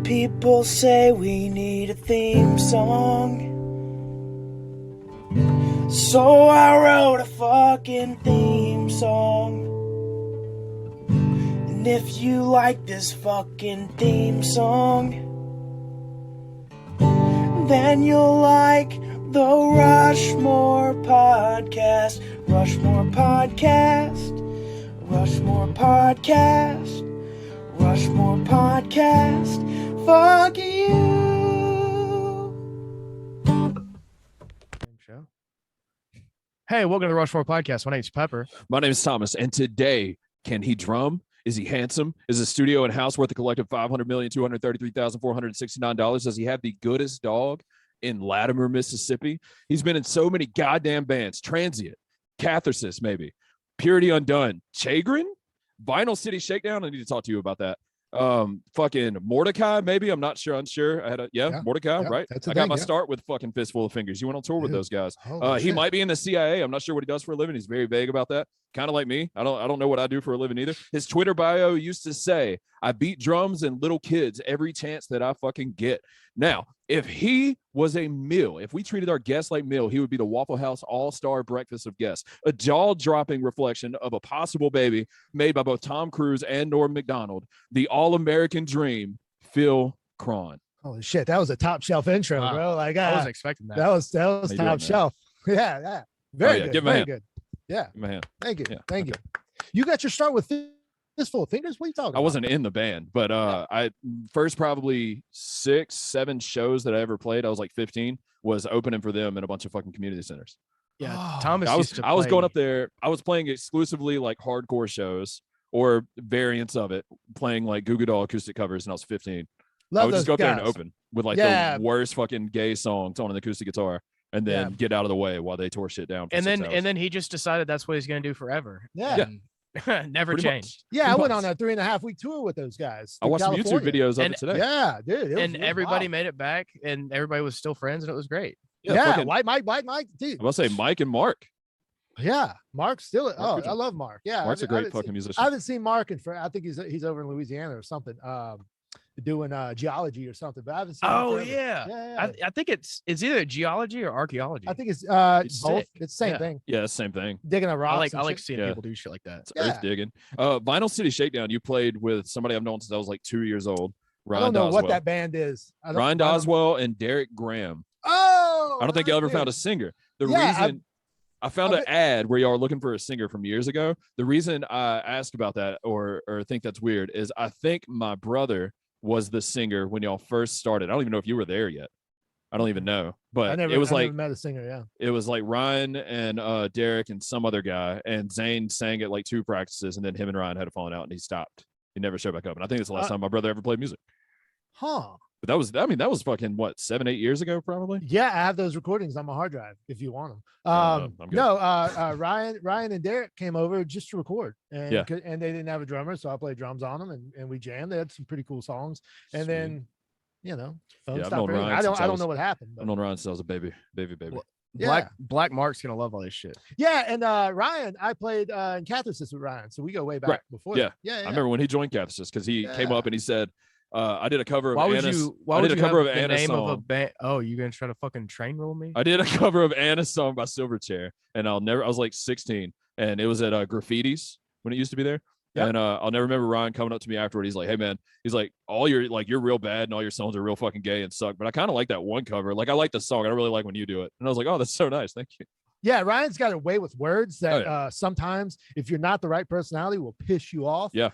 People say we need a theme song, so I wrote a fucking theme song. And if you like this fucking theme song, then you'll like the Rushmore podcast. Rushmore podcast. Rushmore podcast. Rushmore podcast. Fuck you. Hey, welcome to the Rushmore podcast. My name's Pepper. My name is Thomas, and today, can he drum? Is he handsome? Is his studio and house worth a collective $500,233,469? Does he have the goodest dog in Latimer, Mississippi? He's been in so many goddamn bands. Transient, Catharsis, maybe. Purity Undone, Chagrin, Vinyl City Shakedown. I need to talk to you about that. Fucking Mordecai, maybe. I'm not sure. Unsure. I had Mordecai, right? I got my start with fucking Fistful of Fingers. You went on tour with those guys. He might be in the CIA. I'm not sure what he does for a living. He's very vague about that. Kind of like me. I don't know what I do for a living either. His Twitter bio used to say, I beat drums and little kids every chance that I fucking get. Now, if he was a meal, if we treated our guests like meal, he would be the Waffle House all-star breakfast of guests, a jaw-dropping reflection of a possible baby made by both Tom Cruise and Norm Macdonald, the all-American dream, Phil Krohn. Holy shit, that was a top shelf intro, bro. Like I wasn't expecting that. That was top shelf. Yeah. Very good. Give him a hand. Good. Yeah. Give him a hand. Thank you. Yeah. Thank you. You got your start with Fistful of Fingers? What are you talking about? I wasn't in the band, but I first probably 6-7 shows that I ever played, I was like 15, was opening for them in a bunch of fucking community centers. Yeah. Thomas I was going up there. I was playing exclusively like hardcore shows or variants of it, playing like Goo Goo Doll acoustic covers, and I was 15. I would just go up there and open with like the worst fucking gay songs on an acoustic guitar, and then get out of the way while they tore shit down. For and 6 hours. then he just decided that's what he's gonna do forever. Yeah. Never Pretty changed. Yeah, I went on a 3.5-week tour with those guys. I watched some YouTube videos of it today. Yeah, dude. And everybody made it back, and everybody was still friends, and it was great. Yeah, Mike, dude. I must say Mike and Mark. Yeah, Mark's still. Mark I love Mark. Yeah, Mark's a great fucking musician. I haven't seen Mark I think he's over in Louisiana or something, doing geology or something. But I haven't seen. Oh him yeah. I think it's either geology or archaeology. I think it's both. sick. It's the same thing. Yeah, the same thing. Digging a rock. I like seeing people do shit like that. It's earth digging. Vinyl City Shakedown. You played with somebody I've known since I was like 2 years old. I don't know what that band is. Ryan Doswell and Derek Graham. Oh, I don't think y'all ever found a singer. The reason I found an ad where y'all are looking for a singer from years ago. The reason I asked about that or think that's weird is I think my brother was the singer when y'all first started. I don't even know if you were there yet. I don't even know, but I never met a singer. Yeah, it was like Ryan and Derek and some other guy, and Zane sang at like 2 practices, and then him and Ryan had a falling out, and he stopped. He never showed back up, and I think it's the last time my brother ever played music. But that was fucking what, 7-8 years ago, probably. Yeah, I have those recordings on my hard drive if you want them. Ryan and Derek came over just to record, and they didn't have a drummer, so I played drums on them, and we jammed. They had some pretty cool songs, and Sweet. then phone I've stopped known ringing. Ryan I don't know what happened. I've known Ryan since I was a baby. Well, Black Mark's gonna love all this shit. Yeah, and Ryan, I played in Catharsis with Ryan, so we go way back before. Yeah. I remember when he joined Catharsis because he came up and he said, I did a cover of Anna's. Why would you have the name song. of a band? Oh, you gonna try to fucking train roll me? I did a cover of Anna's song by Silverchair, and I was like 16, and it was at Graffiti's when it used to be there. Yep. And I'll never remember Ryan coming up to me afterward. He's like, "Hey man," he's like, you're real bad, and all your songs are real fucking gay and suck. But I kind of like that one cover. Like I like the song. I don't really like when you do it. And I was like, "Oh, that's so nice. Thank you." Yeah, Ryan's got a way with words that sometimes, if you're not the right personality, will piss you off. Yeah.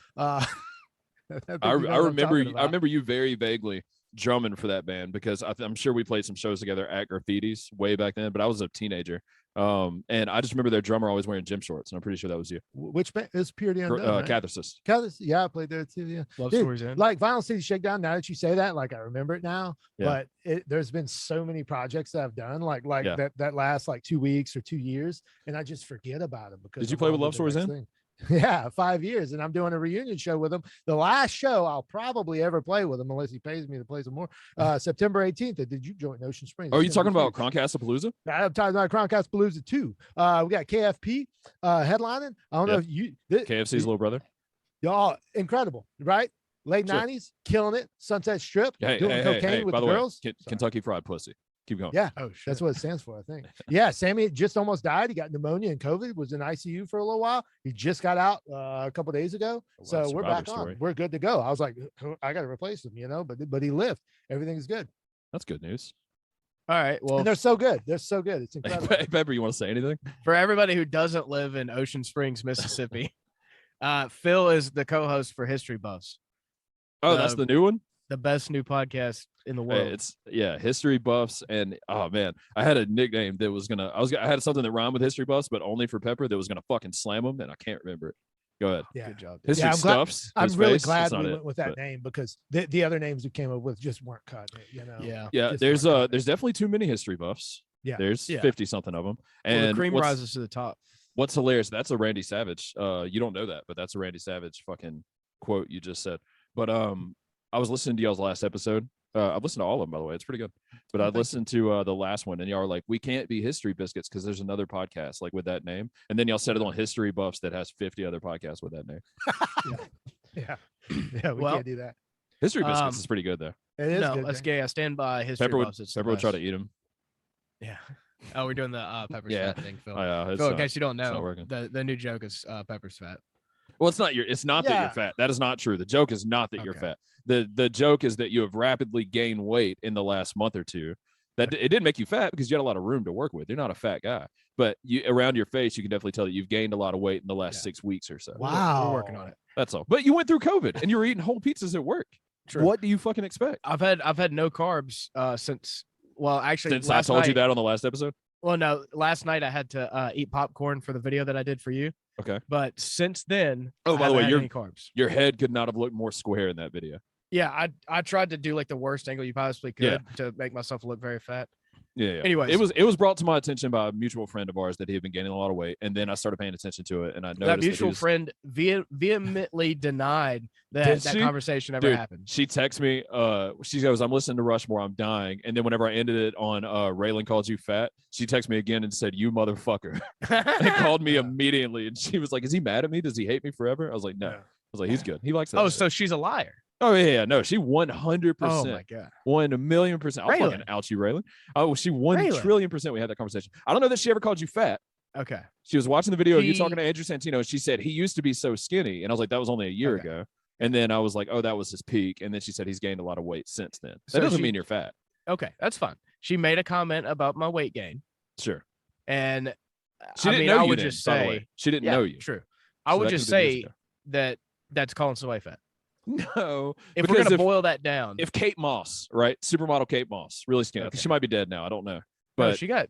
I remember you very vaguely drumming for that band because I'm sure we played some shows together at Graffiti's way back then, but I was a teenager. And I just remember their drummer always wearing gym shorts, and I'm pretty sure that was you. Which band is Purity Undone? Right? Catharsis. Yeah, I played there too. Yeah. Love Stories In. Like Vinyl City Shakedown. Now that you say that, like I remember it now. Yeah. But there's been so many projects that I've done, like that last like 2 weeks or 2 years, and I just forget about them because. Did you play with Love Stories In? Yeah, 5 years, and I'm doing a reunion show with him. The last show I'll probably ever play with him, unless he pays me to play some more. September 18th. Did you join Ocean Springs? Oh, are you talking about Croncastapalooza? I'm talking about Croncastapalooza too. We got KFP headlining. I don't know if you. KFC's little brother. Y'all incredible, right? late Sure. 90s, killing it. Sunset Strip, Hey, doing hey, cocaine hey, with by the the way, girls. Kentucky Fried Pussy. Keep going. Yeah, Oh, shit. that's what it stands for, I think. Yeah, Sammy just almost died. He got pneumonia and COVID, was in ICU for a little while. He just got out a couple days ago. Wow, So we're survivor back story. on. We're good to go. I was like, I got to replace him, but he lived. Everything's good. That's good news. All right. Well, And they're so good. They're so good. It's incredible. Hey, Pepper, you want to say anything? for everybody who doesn't live in Ocean Springs, Mississippi, Phil is the co-host for History Buffs, Oh, that's the new one? the best new podcast in the Hey, world. it's History Buffs, and oh man, I had a nickname that was I had something that rhymed with History Buffs, but only for Pepper that was gonna fucking slam them, and I can't remember it. Go ahead. Yeah. Good job. History I'm glad- Stuffs. I'm his really face, glad that's not we it, went with that but- name because the other names we came up with just weren't cut. Yeah. Yeah, just there's weren't cut. there's definitely too many History Buffs. Yeah. There's Yeah. 50 something of them, Well, the and cream what's, rises to the top. what's hilarious? That's a Randy Savage. You don't know that, but that's a Randy Savage fucking quote you just said. But I was listening to y'all's last episode. I've listened to all of them, by the way. It's pretty good. But I listened to the last one, and y'all were like, "We can't be History Biscuits because there's another podcast like with that name." And then y'all said it on History Buffs that has 50 other podcasts with that name. Yeah. Yeah. We Well, can't do that. History Biscuits is pretty good though. It is No, good. that's man. gay. I stand by History Pepper would Buffs. It's the Pepper would try to best. eat them. Yeah. Oh, we're doing the Pepper's Yeah. fat thing, Phil. It's Phil, in not- case you don't not know, working. the new joke is Pepper's fat. Well, it's not that Yeah. you're fat. That is not true. The joke is not that you're Okay. fat. The joke is that you have rapidly gained weight in the last month or two. That it didn't make you fat because you had a lot of room to work with. You're not a fat guy, but you around your face, you can definitely tell that you've gained a lot of weight in the last 6 weeks or so. Wow. We're working on it. That's all. But you went through COVID and you were eating whole pizzas at work. True. What do you fucking expect? I've had no carbs since. Well, actually, Since I last told you night- that on the last episode. Well, no, last night I had to eat popcorn for the video that I did for you. Okay. But since then, Oh, I by the way, haven't had you're- any carbs. Your head could not have looked more square in that video. Yeah, I tried to do like the worst angle you possibly could Yeah. to make myself look very fat. Yeah. Anyways. it was brought to my attention by a mutual friend of ours that he had been gaining a lot of weight, and then I started paying attention to it, and I noticed That he mutual was- friend vehemently denied Did that she? conversation ever Dude, happened. She texts me, she goes, "I'm listening to Rushmore, I'm dying." And then whenever I ended it on Raylan called you fat, she texted me again and said, "You motherfucker." And called me immediately, and she was like, "Is he mad at me? Does he hate me forever?" I was like, "No." Yeah. I was like, "He's good. He likes that." Oh, shit." so she's a liar. Oh yeah, no, she 100%. Oh my god. 1,000,000%. I'll fucking Raylan. out you, Raylan. Oh, she 1,000,000,000%. We had that conversation. I don't know that she ever called you fat. Okay. She was watching the video of you He- talking to Andrew Santino, and she said he used to be so skinny, and I was like, that was only a year Okay. ago. And then I was like, oh, that was his peak. And then she said he's gained a lot of weight since then. That So doesn't she- mean you're fat. Okay, that's fine. She made a comment about my weight gain, Sure. and She I didn't mean, know I you would then, just by the say way. She didn't yeah, know you. True. I So would that just could've been years say ago. that that's calling somebody fat. No. If we're because gonna boil that down, if Kate Moss, right? Supermodel Kate Moss, really skinny. Okay. She might be dead now. I don't know. no, But she got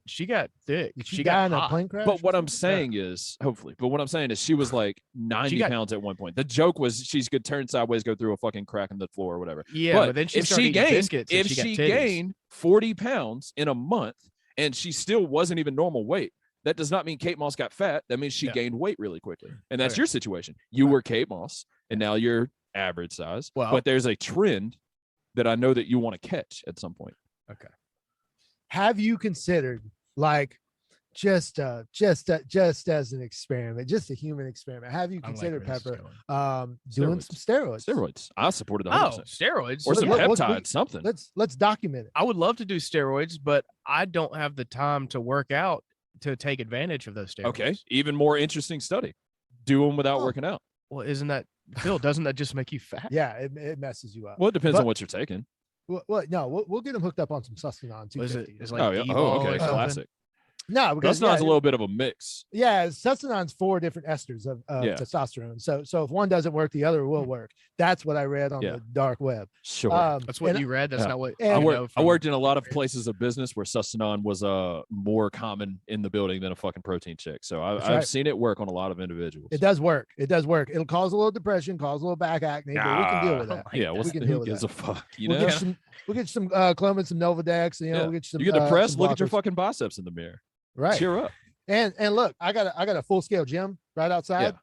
thick. Did She she die got in a hot. plane crash? But what or I'm something? saying is, hopefully, but what I'm saying is she was like 90 got- pounds at one point. The joke was she could turn sideways, go through a fucking crack in the floor or whatever. Yeah, but then she if started she eating gained, biscuits and if she got she titties. gained 40 pounds in a month and she still wasn't even normal weight, that does not mean Kate Moss got fat. That means she Yeah. gained weight really quickly. And that's Okay. your situation. You were Kate Moss and now you're average size. Well- but there's a trend that I know that you want to catch at some point. Have you considered like just as an experiment, just a human experiment? Have you I like considered, where this is Pepper, going. doing Steroids. some steroids? Steroids. I supported the Oh, 100%. steroids. Or some Look, look, peptides, we- something. Let's document it. I would love to do steroids, but I don't have the time to work out to take advantage of those steroids. Okay. Even more interesting study. Do them without Oh. working out. Well, isn't that Phil? Doesn't that just make you fat? Yeah, it messes you up. Well, it depends But- on what you're taking. Well, no, we'll get them hooked up on some Sustanon. Was it? 250. Is like Oh, yeah. D-ball Oh, or okay. something? Classic. No, because Sustanon's yeah, a little bit of a mix. yeah, Sustanon's 4 different esters of Yeah. testosterone. So if one doesn't work, the other will work. That's what I read on Yeah. the dark web. Sure. That's what and- you read. That's Yeah. not what And- I, I worked, know I from- worked in a lot of places of business where Sustanon was more common in the building than a fucking protein shake. So That's I've right. seen it work on a lot of individuals. It does work. It does work. It'll cause a little depression, cause a little back acne, but we can deal with that. Yeah, what's, We can who deal with gives that. a fuck? You We'll know, get some Clemens, some Novadex, Yeah. we'll get some. you get depressed. some Look at your blockers. fucking biceps in the mirror. right. Cheer up. And look, I got a full scale gym right outside.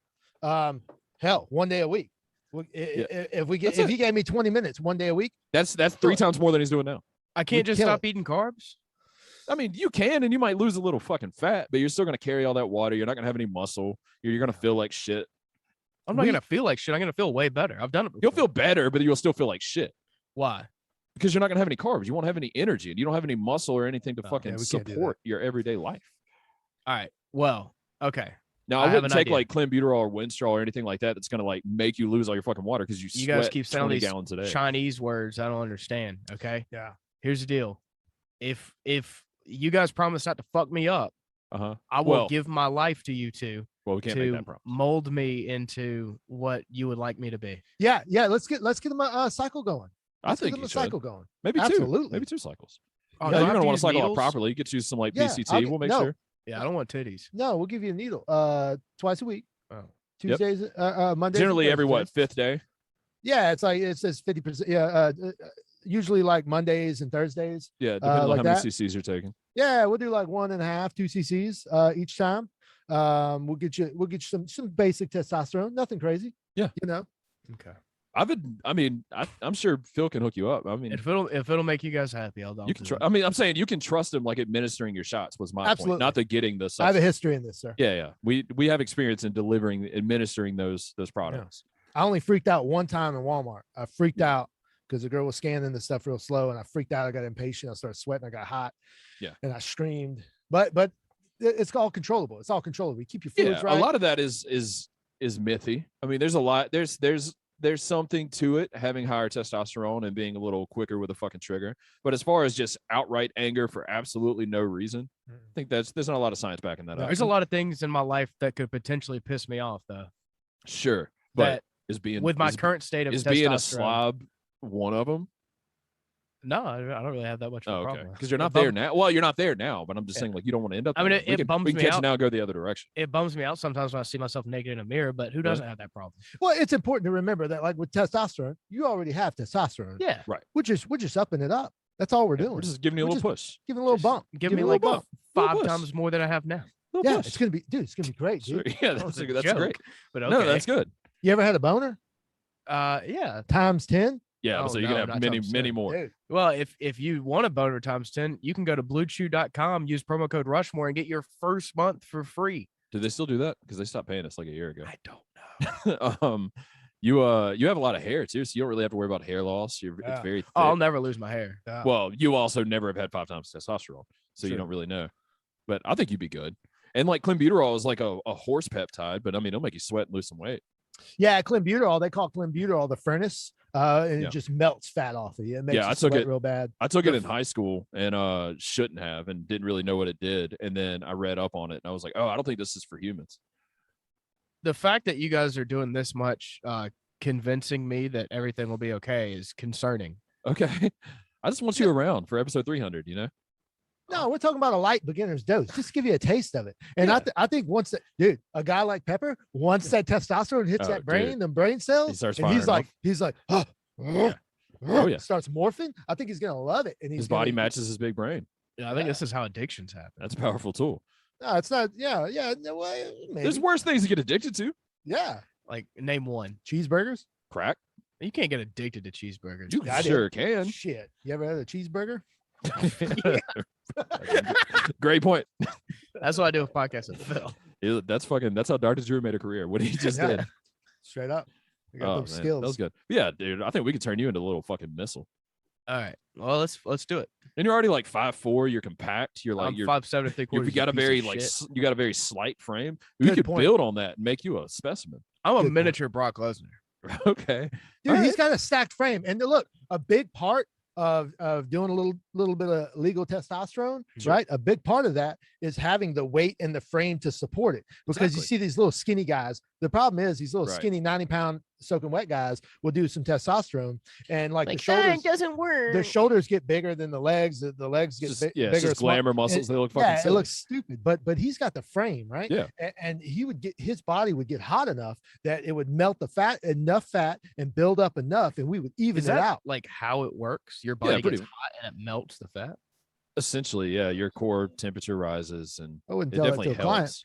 Hell, 1 day a week. If he gave me 20 minutes 1 day a week, That's 3 times more than he's doing now. I can't just kill stop eating carbs. I mean, you can, and you might lose a little fucking fat, but you're still gonna carry all that water. You're not gonna have any muscle. You're gonna feel like shit. I'm not gonna feel like shit. I'm gonna feel way better. I've done it before. You'll feel better, but you'll still feel like shit Why? because you're not gonna have any carbs. You won't have any energy, and you don't have any muscle or anything to fucking we can't do support your everyday life. All right. Well, okay. Now, I I have wouldn't an take idea. like clenbuterol or Winstrol or anything like that. That's gonna like make you lose all your fucking water because you guys sweat keep saying 20 these gallons a day. Chinese words I don't understand. Okay. Yeah. Here's the deal. If you guys promise not to fuck me up, I will Well- give my life to you two Well, we can't make to that promise. mold me into what you would like me to be. Yeah. Let's get them a cycle going. I Let's get think them you a should. cycle going. Maybe Absolutely. maybe 2 cycles. Oh, Yeah, do I you're have gonna want use to cycle out needles? properly. You could choose some like Yeah, PCT. We'll make sure. Yeah, I don't want titties. No, we'll give you a needle twice a week. Oh. Tuesdays, Mondays. Generally, and every what Thursdays. 5th day. Yeah, it's like it says 50%. Yeah, usually like Mondays and Thursdays. Yeah, depending on like how many that. cc's you're taking. Yeah, we'll do like 1.5, 2 cc's each time. We'll get you some basic testosterone, nothing crazy. Yeah. You know. Okay. I'm sure Phil can hook you up. I mean, If it'll make you guys happy, I'll you can do it. I mean, I'm saying you can trust him like administering your shots was my point, Absolutely. not the getting the I have a substance. history in this, sir. Yeah. We have experience in administering those products. I only freaked out one time in Walmart. I freaked out because the girl was scanning the stuff real slow, and I freaked out. I got impatient. I started sweating. I got hot. Yeah. And I screamed. But it's all controllable. It's all controllable. You keep your fluids Yeah, right. a lot of that is mythy. I mean, there's a lot. There's something to it, having higher testosterone and being a little quicker with a fucking trigger. But as far as just outright anger for absolutely no reason, I think there's not a lot of science backing that up. There's a lot of things in my life that could potentially piss me off, though. Sure, but That is being with my is- current state of is being a testosterone. slob one of them? No, I don't really have that much of a Oh, okay, problem. because you're not It there bum- now. Well, you're not there now, but I'm just Yeah. saying like you don't want to end up. I mean, there. it bums we can me catch out. it now, go the other direction. It bums me out sometimes when I see myself naked in a mirror, but who doesn't have that problem? Well, it's important to remember that, like with testosterone, you already have testosterone. Yeah. We're just upping it up. That's all we're doing. We're just giving you a We're little push. giving a little Just bump. Give me it a like little bump. Little 5 push. times more than I have now. Little Yeah, push. it's gonna be great, Sure. dude. Yeah, That that's was a that's joke. great. But okay. No, that's good. You ever had a boner Yeah. times 10? Yeah, Oh, so you're no, gonna not have many, times many 10. more. Dude, Well, if you want a boner times 10, you can go to bluechew.com, use promo code Rushmore, and get your first month for free. Do they still do that? Because they stopped paying us like a year ago. I don't know. You have a lot of hair too, so you don't really have to worry about hair loss. It's Yeah. very thick. Oh, I'll never lose my hair. yeah. Well, you also never have had 5 times testosterone, so you True. don't really know. But I think you'd be good. And like clenbuterol is like a horse peptide, but I mean it'll make you sweat and lose some weight. Yeah, clenbuterol. They call clenbuterol the furnace, and Yeah. it just melts fat off of you. It makes Yeah, you I took sweat it- real bad. I took it in high school and shouldn't have and didn't really know what it did. And then I read up on it and I was like, oh, I don't think this is for humans. The fact that you guys are doing this much convincing me that everything will be okay is concerning. Okay. I just want you around for episode 300, you know? No, we're talking about a light beginner's dose, just to give you a taste of it. And Yeah. I think once that, dude, a guy like Pepper, once that testosterone hits Oh, that brain, dude. them brain cells, He starts and he's firing like, oh, Oh, yeah. starts morphing. I think he's gonna love it. And he's His body gonna, matches his big brain. Yeah, I think this is how addictions happen. That's a powerful tool. No, it's not. Yeah, no way. Maybe. There's worse things to get addicted to. Yeah, Like, name one. cheeseburgers. Crack. You can't get addicted to cheeseburgers. You I did. sure can. Shit, you ever had a cheeseburger? Great point. That's why I do a podcast with Phil. That's how Dr. Drew made a career. What he just Yeah. did. Straight up. You got Oh, those man, skills. that was good. Yeah, dude. I think we could turn you into a little fucking missile. All right. Well, let's do it. And you're already like 5'4". You're compact. You're like I'm you're 5'7" 3/4. you've got a very like you got a very slight frame. We Good could point. build on that and make you a specimen. I'm a Good point. miniature Brock Lesnar. Okay. Dude, All he's right. got a stacked frame. And look, a big part of doing a little bit of legal testosterone, Sure. right? A big part of that is having the weight and the frame to support it. Because you Exactly. see these little skinny guys. The problem is these little Right. skinny 90-pound soaking wet guys will do some testosterone, and like the shoulders. doesn't work. The shoulders get bigger than the legs. The legs get Just, bigger. yeah, it's just small- glamour muscles. They look fucking Yeah, it silly. looks stupid, but he's got the frame, right? Yeah. And he would get his body would get hot enough that it would melt the fat and build up enough, and we would even Is it that out. like how it works? Your body pretty- gets hot and it melts the fat. Essentially, yeah, your core temperature rises and I wouldn't it tell that definitely to a client, helps.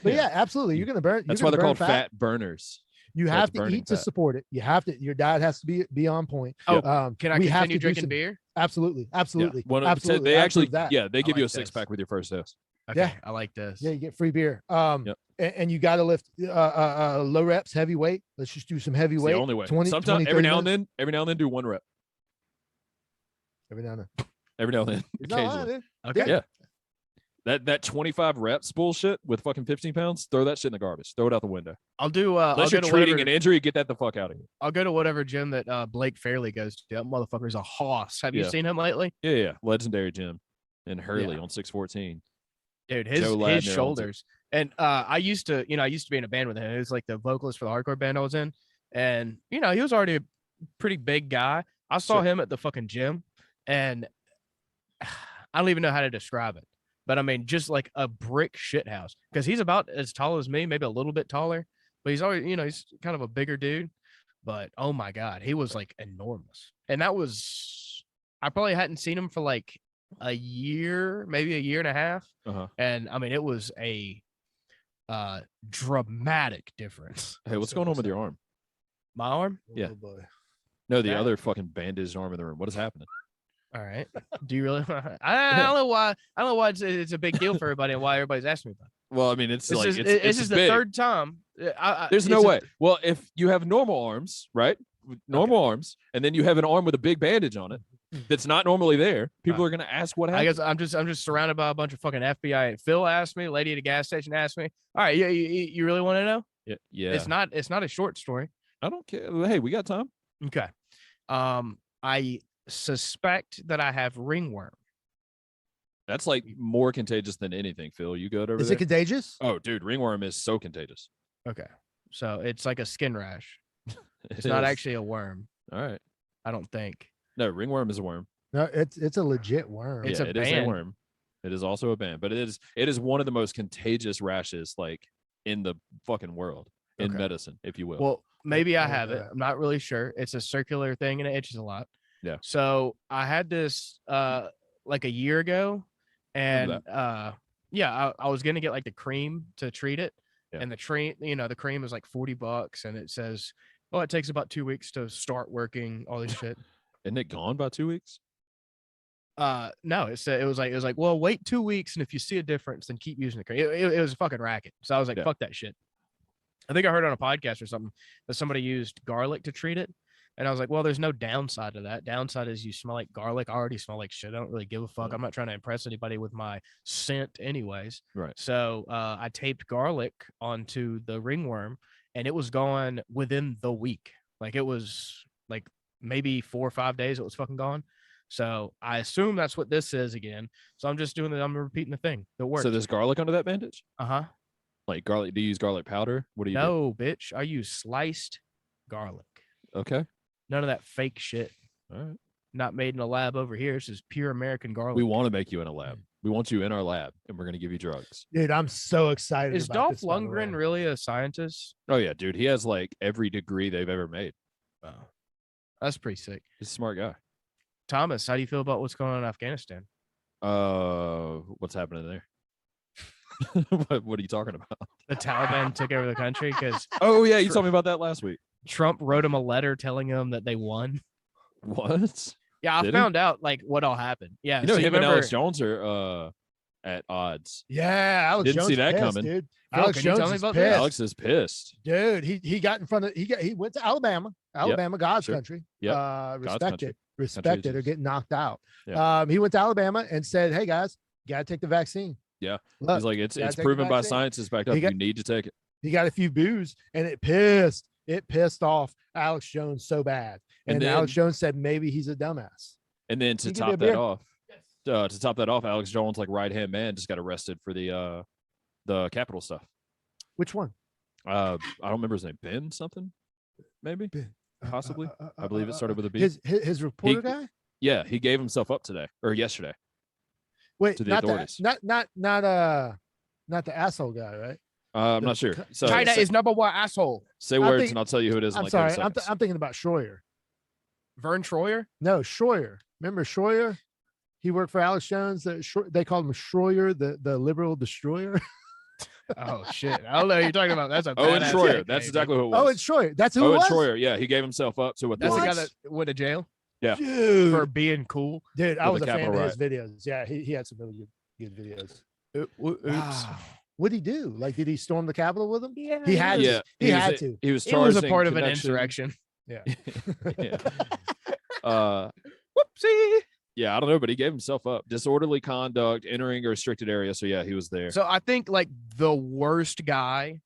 but yeah, absolutely. You're gonna burn. That's you're why gonna they're burn called fat burners. You So have it's to burning eat to fat. support it. You have to. Your diet has to be on point. Oh, we Can I have continue to do drinking some- beer? Absolutely, absolutely, Yeah. absolutely. They I actually, approve that. yeah, they give you like a 6 this. pack with your first dose. Okay, Yeah. I like this. Yeah, you get free beer. Yep. and you got to lift low reps, heavy weight. Let's just do some heavy It's weight. the only way. 20, Sometimes 20, every 30 now and minutes. then, do 1 rep. Every now and then. Every now and then, He's not lying, occasionally. dude. Okay. Yeah. That 25 reps bullshit with fucking 15 pounds, throw that shit in the garbage. Throw it out the window. I'll do. I'll Unless go you're to treating whatever, an injury, get that the fuck out of here. I'll go to whatever gym that Blake Fairley goes to. That motherfucker's a hoss. Have you Yeah. seen him lately? Yeah. Legendary gym in Hurley Yeah. on 614. Dude, Joe Ladner owns his it. shoulders. And I used to be in a band with him. He was like the vocalist for the hardcore band I was in. And he was already a pretty big guy. I saw Sure. him at the fucking gym, and I don't even know how to describe it. But I mean, just like a brick shit house, because he's about as tall as me, maybe a little bit taller, but he's always, he's kind of a bigger dude. But oh my God, he was like enormous. And I probably hadn't seen him for like a year, maybe a year and a half. Uh-huh. And I mean, it was a dramatic difference. Hey, what's going on with your arm? My arm? Yeah. Oh, boy. No, the That- other fucking bandaged arm in the room. What is happening? All right. Do you really? I don't know why. I don't know why it's a big deal for everybody and why everybody's asking me about it. Well, I mean, it's This like is, it's this is the big. third time. There's no it's a- way. Well, if you have normal arms, right? Normal arms, and then you have an arm with a big bandage on it that's not normally there, people are gonna ask what I happened. guess I'm just surrounded by a bunch of fucking FBI. Phil asked me, lady at a gas station asked me. All right, you really want to know? Yeah. It's not a short story. I don't care. Hey, we got time. Okay. I suspect that I have ringworm. That's like more contagious than anything, Phil. You good over Is there? it contagious? Oh, dude, ringworm is so contagious. Okay. So it's like a skin rash. It It's not is. actually a worm. All right. I don't think. No, ringworm is a worm. No, it's a legit worm. It's yeah, a it is a band. worm. It is also a band, but it is one of the most contagious rashes like in the fucking world in Okay. medicine, if you will. Well, maybe I Oh, have it. yeah. I'm not really sure. It's a circular thing and it itches a lot. Yeah. So I had this like a year ago, and yeah, I was gonna get like the cream to treat it, Yeah. and the cream is like $40, and it says, oh, it takes about 2 weeks to start working. All this shit. Isn't it gone by 2 weeks? No, it said it was like, well, wait 2 weeks, and if you see a difference, then keep using the cream. It was a fucking racket. So I was like, Yeah. fuck that shit. I think I heard on a podcast or something that somebody used garlic to treat it. And I was like, well, there's no downside to that. Downside is you smell like garlic. I already smell like shit. I don't really give a fuck. Yeah. I'm not trying to impress anybody with my scent anyways. Right. So I taped garlic onto the ringworm, and it was gone within the week. Like it was like maybe 4 or 5 days it was fucking gone. So I assume that's what this is again. So I'm just doing it. I'm repeating the thing that works. So there's garlic under that bandage? Uh-huh. Like garlic? Do you use garlic powder? What do you do? No, bitch. I use sliced garlic. Okay. None of that fake shit. All right. Not made in a lab over here. This is pure American garlic. We want to make you in a lab. We want you in our lab, and we're going to give you drugs. Dude, I'm so excited. Is about Dolph this, by the Lundgren way. really a scientist? Oh, yeah, dude. He has like every degree they've ever made. Oh, that's pretty sick. He's a smart guy. Thomas, how do you feel about what's going on in Afghanistan? What's happening there? what are you talking about? The Taliban took over the country because Oh, yeah. You told me about that last week. Trump wrote him a letter telling him that they won. What? Yeah, I Did he? found out like what all happened. Yeah, You know, so him and remember- Alex Jones are at odds. Yeah, Alex Didn't Jones see that pissed, coming. dude. Phil, Alex can you Jones tell me is about this? pissed. Alex is pissed. Dude, he got in front of he went to Alabama, God's Sure. country. Yep. Respected, country. respected, or is- getting knocked out. Yeah. He went to Alabama and said, "Hey guys, you gotta take the vaccine." Yeah. Look, He's like, it's gotta take the proven by vaccine. science. It's backed up. He got- You need to take it. he got a few boos, and it pissed off Alex Jones so bad. And And then- Alex Jones said maybe he's a dumbass. And then to You give me a top that beer? off, Alex Jones, like right hand man, just got arrested for the Capitol stuff. Which one? I don't remember his name. Ben something, maybe. Possibly. I believe it started with a B. His reporter guy. Yeah, he gave himself up today or yesterday. Wait, to the not authorities. not the asshole guy, right? I'm not sure. So China say, is number one asshole. say I'm words thinking- and I'll tell you who it is. In I'm like sorry, 30 I'm seconds. thinking about Schroyer. Vern Troyer. No, Schroyer. Remember Schroyer? He worked for Alex Jones. They called him Schroyer, the liberal destroyer. Oh shit! I don't know what you're talking about. That's a Owen badass Schroyer. nickname, That's dude. exactly who it was. Oh, it's Schroyer. That's who it Owen was. Schroyer. Yeah, he gave himself up to That's the guy authorities. that went to jail Dude, for being cool. dude, I with was the a fan Capitol of his videos. Yeah, he had some really good videos. Oops. Wow. What'd he do? Like, did he storm the Capitol with him? Yeah, He had Yeah, to. He had to. He was it was a charged part in of an connection- insurrection. Yeah. Yeah. Whoopsie. Yeah, I don't know, but he gave himself up. Disorderly conduct, entering a restricted area. So yeah, he was there. So I think like the worst guy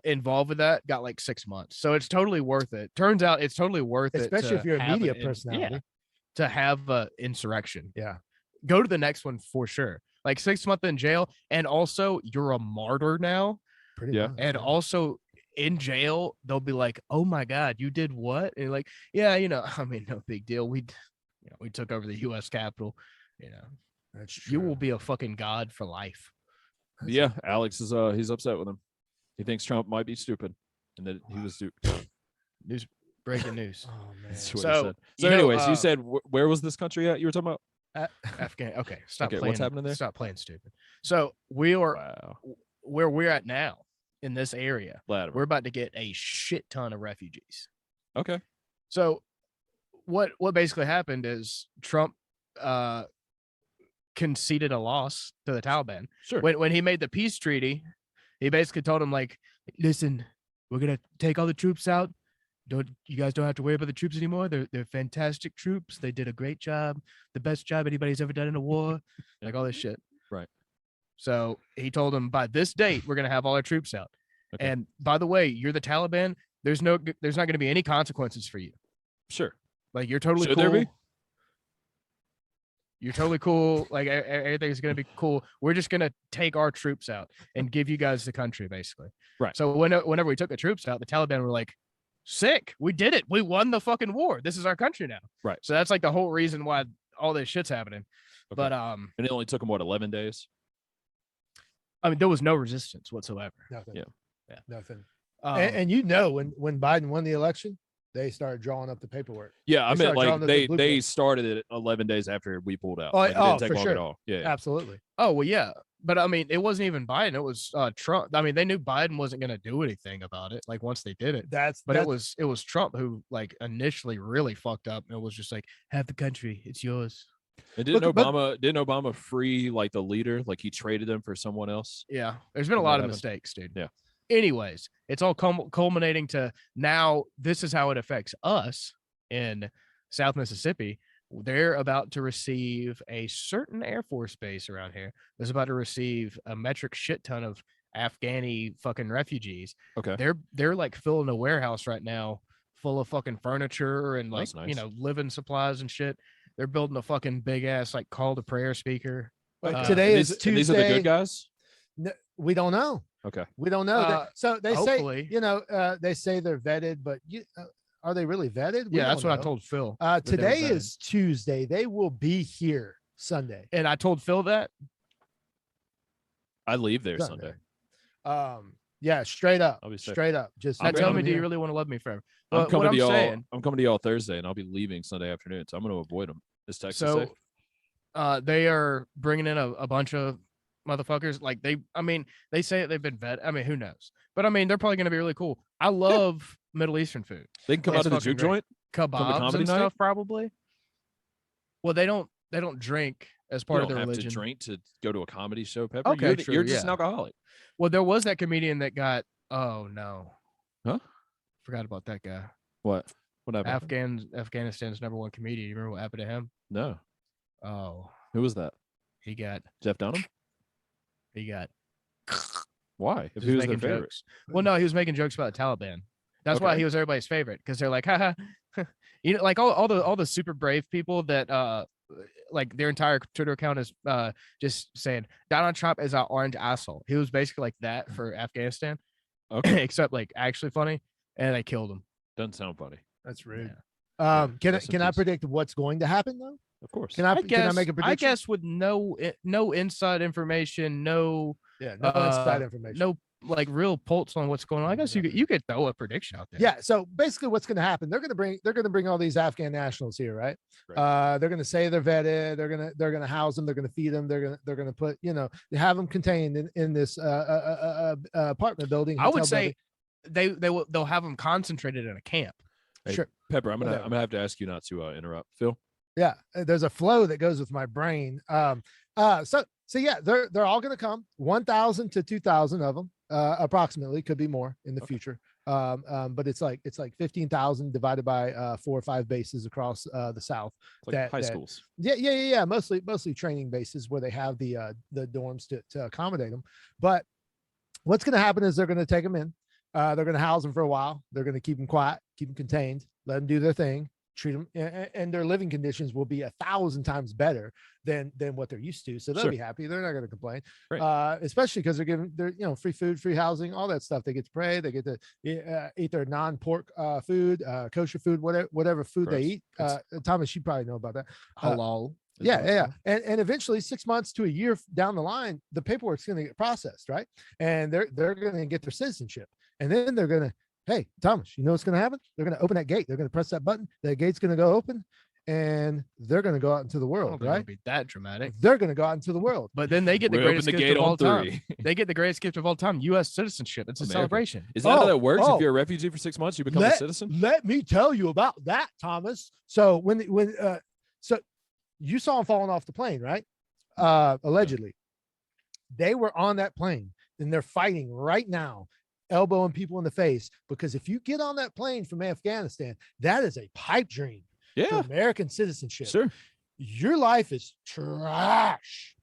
involved with that got like 6 months. So it's totally worth it. Turns out it's totally worth it. Especially if you're a have media an personality. Yeah, to have a insurrection. Yeah. Go to the next one for sure. Like 6 months in jail, and also you're a martyr now. Pretty Yeah. much. And also in jail, they'll be like, "Oh my God, you did what?" And you're like, "Yeah, I mean, no big deal. We took over the U.S. Capitol. That's true. You will be a fucking god for life." But yeah, Alex is he's upset with him. He thinks Trump might be stupid, and that he was stupid. Breaking news. Oh man. That's what he So, said. So, you know, anyways, you said where was this country at? You were talking about? Afghan. Okay, stop Okay, playing. what's happening there? Stop playing stupid. So we are Wow, where we're at now in this area. Latimer. We're about to get a shit ton of refugees. Okay. So what basically happened is Trump conceded a loss to the Taliban. Sure. When he made the peace treaty, he basically told him like, "Listen, we're gonna take all the troops out. You guys don't have to worry about the troops anymore. They're fantastic troops. They did a great job, the best job anybody's ever done in a war." Like all this shit. Right. So he told him by this date we're gonna have all our troops out. Okay. And by the way, you're the Taliban. There's not gonna be any consequences for you. Sure. Like you're totally Should cool. there be? You're totally cool. Like everything's gonna be cool. We're just gonna take our troops out and give you guys the country, basically. Right. So whenever we took the troops out, the Taliban were like, "Sick, we did it. We won the fucking war. This is our country now." Right. So that's like the whole reason why all this shit's happening. Okay. But And it only took him what 11 days. I mean, there was no resistance whatsoever. Nothing. Yeah. Nothing. Um, And when Biden won the election, they started drawing up the paperwork. Yeah, I They meant started drawing like the they blueprint. started it 11 days after we pulled out. Oh, Like, it didn't take for long sure. at all. Yeah. Absolutely. oh well, yeah. But I mean, it wasn't even Biden. It was Trump. I mean, they knew Biden wasn't gonna do anything about it. Like once they did it. But it was Trump who like initially really fucked up and it was just like, "Have the country, it's yours." And didn't But- Obama free like the leader? Like he traded them for someone else? Yeah, there's been a What lot of happened? mistakes, dude. Yeah. Anyways, it's all culminating to now. This is how it affects us in South Mississippi. They're about to receive a certain Air Force base around here. Is about to receive a metric shit ton of Afghani fucking refugees. Okay. They're like filling a warehouse right now full of fucking furniture and like That's nice. living supplies and shit. They're building a fucking big ass like call to prayer speaker. But today And is these, Tuesday. and these are the good guys? We don't know. Okay. We don't know. So they hopefully. say, they say they're vetted, but are they really vetted? We Yeah, that's don't what I know. told Phil. that they were Today vetted. is Tuesday. They will be here Sunday. And I told Phil that. I leave there Sunday. Sunday. Yeah, straight up. I'll be safe. Straight up. Just Now I'm tell me, coming do you here. really want to love me forever? I'm What coming to y'all. saying, I'm coming to y'all Thursday, and I'll be leaving Sunday afternoon. So I'm going to avoid them. Is Texas safe? so they are bringing in a bunch of motherfuckers. Like they say they've been vetted. I mean, who knows? But I mean, they're probably going to be really cool. I love Middle Eastern food. They can come It's out to the fucking juke great. joint. Kebabs comedy and night? stuff, probably. Well, they don't drink as part You of don't their have religion. to drink to go to a comedy show, Pepper. Okay, you're true, just an yeah. alcoholic. Well, there was that comedian that got. Oh no. Huh? Forgot about that guy. What? What happened? Afghanistan's #1 comedian. You remember what happened to him? No. Oh, Who was that? he got. Jeff Dunham? Why? If He he was was their making favorite. jokes. Well, no, he was making jokes about the Taliban. That's why Okay. he was everybody's favorite because they're like, haha, like all the super brave people that like their entire Twitter account is just saying Donald Trump is an orange asshole. He was basically like that for Afghanistan, Okay. except like actually funny, and they killed him. Doesn't sound funny. That's rude. Yeah. Can rest in can I peace. predict what's going to happen though? Of course. Can I guess, make a prediction? I guess with no inside information, no Yeah, no inside information. no like real pulse on what's going on. I guess you could throw a prediction out there. Yeah. So basically, what's going to happen? They're going to bring all these Afghan nationals here, right? They're going to say they're vetted. They're going to house them. They're going to feed them. They're going to put they have them contained in this apartment building. I would hotel say building. they'll have them concentrated in a camp. Hey, Sure. Pepper, I'm Whatever. gonna have to ask you not to interrupt. Phil? Yeah, there's a flow that goes with my brain. So So yeah, they're all going to come. 1,000 to 2,000 of them, approximately. Could be more in the future. But it's like 15,000 divided by 4 or 5 bases across the South. It's like high schools. Yeah. Mostly training bases where they have the dorms to accommodate them. But what's going to happen is they're going to take them in. They're going to house them for a while. They're going to keep them quiet, keep them contained, let them do their thing, treat them, and their living conditions will be 1,000 times better than what they're used to. So they'll be happy. They're not going to complain, especially because they're giving free food, free housing, all that stuff. They get to pray. They get to eat their non-pork food, kosher food, whatever food they eat. Thomas, you probably know about that. Halal. Yeah. And eventually 6 months to a year down the line, the paperwork's going to get processed, right? And they're going to get their citizenship. And then they're going to, hey, Thomas, you know what's going to happen? They're going to open that gate. They're going to press that button. That gate's going to go open and they're going to go out into the world, right? Be that dramatic. They're going to go out into the world. But then they get the greatest gift of all time. They get the greatest gift of all time, U.S. citizenship. It's a celebration. Is that how that works? If you're a refugee for 6 months, you become a citizen? Let me tell you about that, Thomas. So so you saw them falling off the plane, right? Allegedly. They were on that plane and they're fighting right now, elbowing people in the face, because if you get on that plane from Afghanistan, that is a pipe dream for American citizenship. Sure. Your life is trash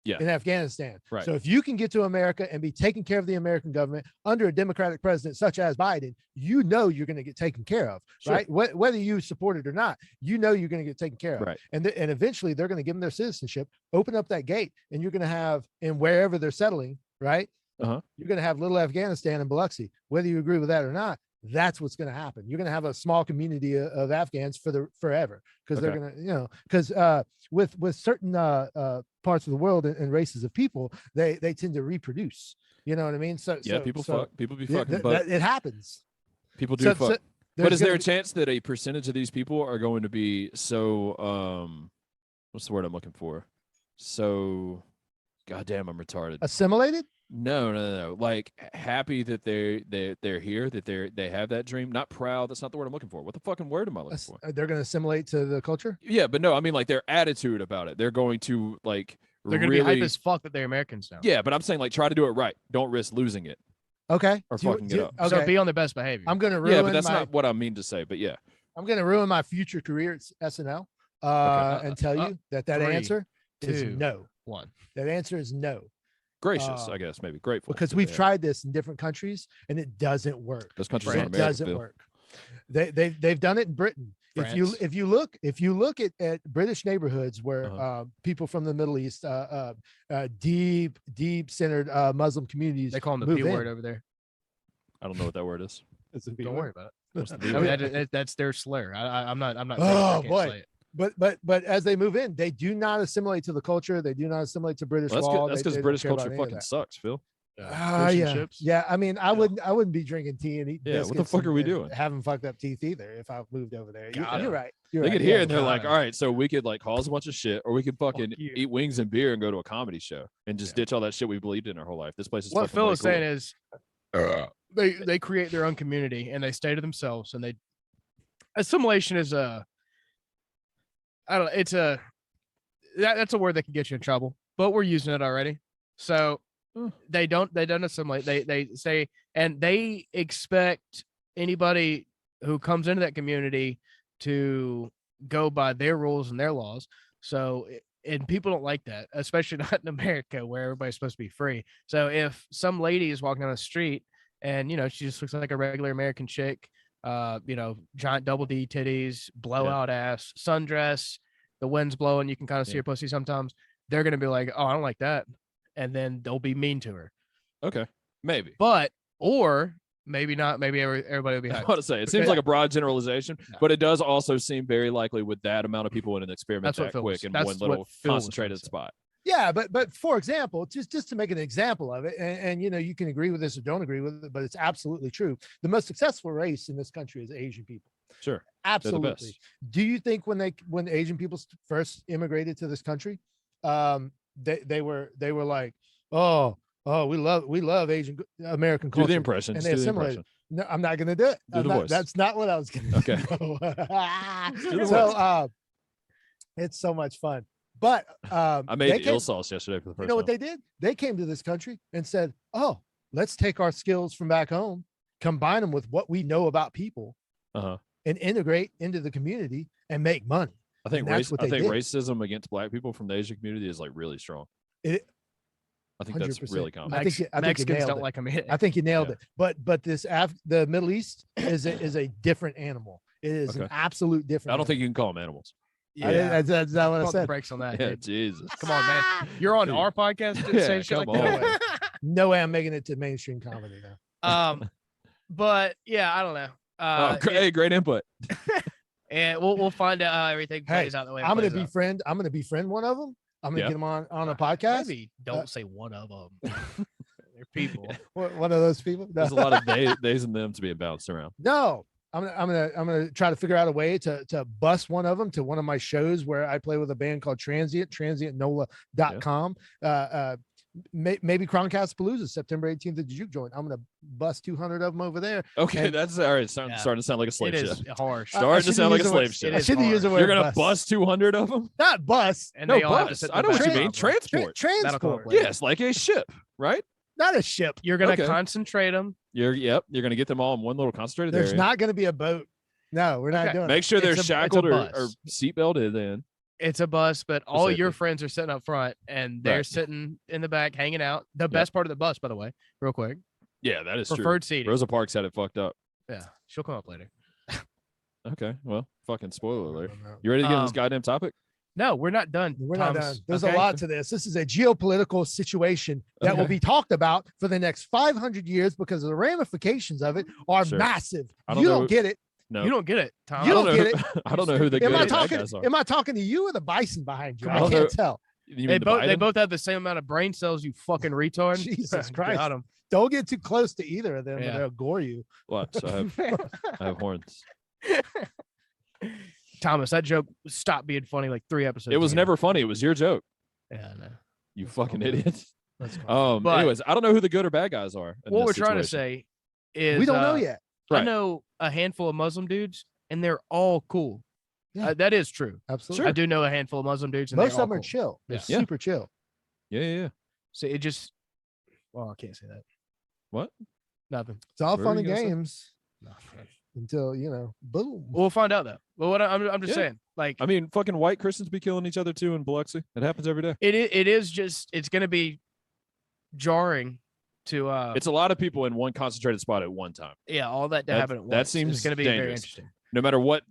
in Afghanistan. Right. So if you can get to America and be taken care of the American government under a Democratic president such as Biden, you know you're going to get taken care of, right? Whether you support it or not, you know you're going to get taken care of. Right. And eventually they're going to give them their citizenship, open up that gate, and you're going to have, in wherever they're settling, right? You're going to have little Afghanistan in Biloxi, whether you agree with that or not. That's what's going to happen. You're going to have a small community of Afghans forever, because they're going to, because with certain parts of the world and races of people, they tend to reproduce. You know what I mean? So people be fucking, but it happens. People do fuck. But is there a chance that a percentage of these people are going to be so what's the word I'm looking for? So, goddamn, I'm retarded. Assimilated? No. Like happy that they're here, that they have that dream. Not proud. That's not the word I'm looking for. What the fucking word am I looking for? They're going to assimilate to the culture? Yeah, but no, I mean like their attitude about it. They're going to like they're going to be hype as fuck that they're Americans now. Yeah, but I'm saying like try to do it right. Don't risk losing it. Okay. Or fucking it up. Okay. So be on their best behavior. I'm going to ruin. Yeah, but that's not what I mean to say. But yeah, I'm going to ruin my future career at SNL and tell you that 3, answer 2, is no. 1. That answer is no. Gracious, I guess, maybe grateful, because we've tried this in different countries and it doesn't work. Those countries it doesn't work. They've done it in Britain. France. If you look at British neighborhoods where people from the Middle East, deep centered Muslim communities, they call them the P word over there. I don't know what that word is. Don't worry about it. That's their slur. I'm not. Oh boy. But as they move in, they do not assimilate to the culture. They do not assimilate to British law. That's because British culture fucking sucks, Phil. Yeah. I mean, I wouldn't be drinking tea and eating. Yeah, what the fuck are we doing? Having fucked up teeth either. If I moved over there, you're right. They get here and they're like, all right, so we could like cause a bunch of shit, or we could fucking eat wings and beer and go to a comedy show and just ditch all that shit we believed in our whole life. This place is what Phil is saying is they create their own community and they stay to themselves, and assimilation is that's a word that can get you in trouble, but we're using it already. So they don't assimilate. They say, and they expect anybody who comes into that community to go by their rules and their laws. So, and people don't like that, especially not in America where everybody's supposed to be free. So if some lady is walking down the street and, she just looks like a regular American chick, giant double D titties, blowout ass, sundress, the wind's blowing, you can kind of see her pussy sometimes. They're going to be like, oh, I don't like that. And then they'll be mean to her. Okay. Maybe. Or maybe not. Maybe everybody will be hyped. I want to say, it seems like a broad generalization, but it does also seem very likely with that amount of people in an experiment that quick in one little concentrated spot. Yeah, but for example, just to make an example of it, and you can agree with this or don't agree with it, but it's absolutely true. The most successful race in this country is Asian people. Sure, absolutely. Do you think when Asian people first immigrated to this country, they were like, oh, we love Asian American culture. Do the impression, and they assimilated. No, I'm not going to do it. That's not what I was going to do. Okay. So it's so much fun. But I they made came- eel sauce yesterday for the first you know what time. they did? They came to this country and said, "Oh, let's take our skills from back home, combine them with what we know about people, Uh-huh. and integrate into the community and make money." I think And that's what they did. racism against black people from the Asian community is like really strong. I think that's 100%. really common. I think you Mexicans nailed don't it. like them. I think you nailed Yeah. it. But this the Middle East is a different animal. It is an Okay. absolute different. I don't think you can call them animals. That's not what I Pump the said. brakes on that. Yeah, Dude. Jesus. Come on, man. You're on our podcast Yeah, saying shit like come on. that. No way I'm making it to mainstream comedy now. But yeah, I don't know. Hey, great input. And we'll find out how everything Hey, plays out the way. I'm gonna befriend one of them. I'm gonna Yeah. get them on a podcast. Maybe don't say one of them. They're people. One of those people. No. There's a lot of days and them to be bounced around. No, I'm gonna try to figure out a way to bust one of them to one of my shows where I play with a band called Transient, transientnola.com. Maybe Croncast Palooza, September 18th at the Juke Joint. I'm gonna bust 200 of them over there. Okay, And- that's all right. Starting Yeah. to sound like a slave It ship. is harsh. I Starting to shouldn't sound like a use the word- slave ship. it I is shouldn't use the hard. word You're gonna bust. bust 200 of them? Not bust. And No, they all have to bust. sit in I know the what you back mean. of them. Transport. That'll come up Transport. later. Yes, like a ship, right? Not a ship. You're gonna Okay. concentrate them. You're gonna get them all in one little concentrated There's area. not going to be a boat. No, we're not Okay. doing Make sure they're It's a shackled or bus. seatbelted in. It's a bus, but all your safety. friends are sitting up front and they're Right. sitting in the back hanging out. The best part of the bus, by the way, real quick, Yeah, that is preferred true. seating. Rosa Parks had it fucked up. Yeah, she'll come up later. Okay, well, fucking spoiler it. alert. You ready to get in this goddamn topic? No, we're not done. We're not done. Thomas, There's okay? a lot to this. This is a geopolitical situation that will Okay. be talked about for the next 500 years because the ramifications of it are Sure. massive. I don't You know- don't get it. No, You don't get it, Tom. You I don't know get who- I don't know who the Am good I and bad talking? guys are. Am I talking to you or the bison behind you? I I don't can't know. tell. You They mean the both Biden? have the same amount of brain cells. You fucking retard. Jesus Christ. Got 'em. Don't get too close to either of them, Yeah. or they'll gore you. Watch, I have horns. Thomas, that joke stopped being funny like 3 episodes. It was ago. never funny. It was your joke. Yeah, I know. You That's fucking cool. idiot. Let's go. But- Anyways, I don't know who the good or bad guys are. in What we're this trying to situation. say is We don't know yet. I Right. know a handful of Muslim dudes, and they're all cool. Yeah. That is true. Absolutely. I do know a handful of Muslim dudes, and Most they're of them all are cool. chill. They're Yeah. super chill. Yeah. So it just, well, I can't say that. What? Nothing. It's all What were fun you and gonna say? games until boom. We'll find out though. But what I'm just Yeah. saying, like I mean, fucking white Christians be killing each other too in Biloxi. It happens every day. it is just it's gonna be jarring to It's a lot of people in one concentrated spot at one time. yeah, all that to that- happen at once. that It's seems gonna be very dangerous. interesting. No matter what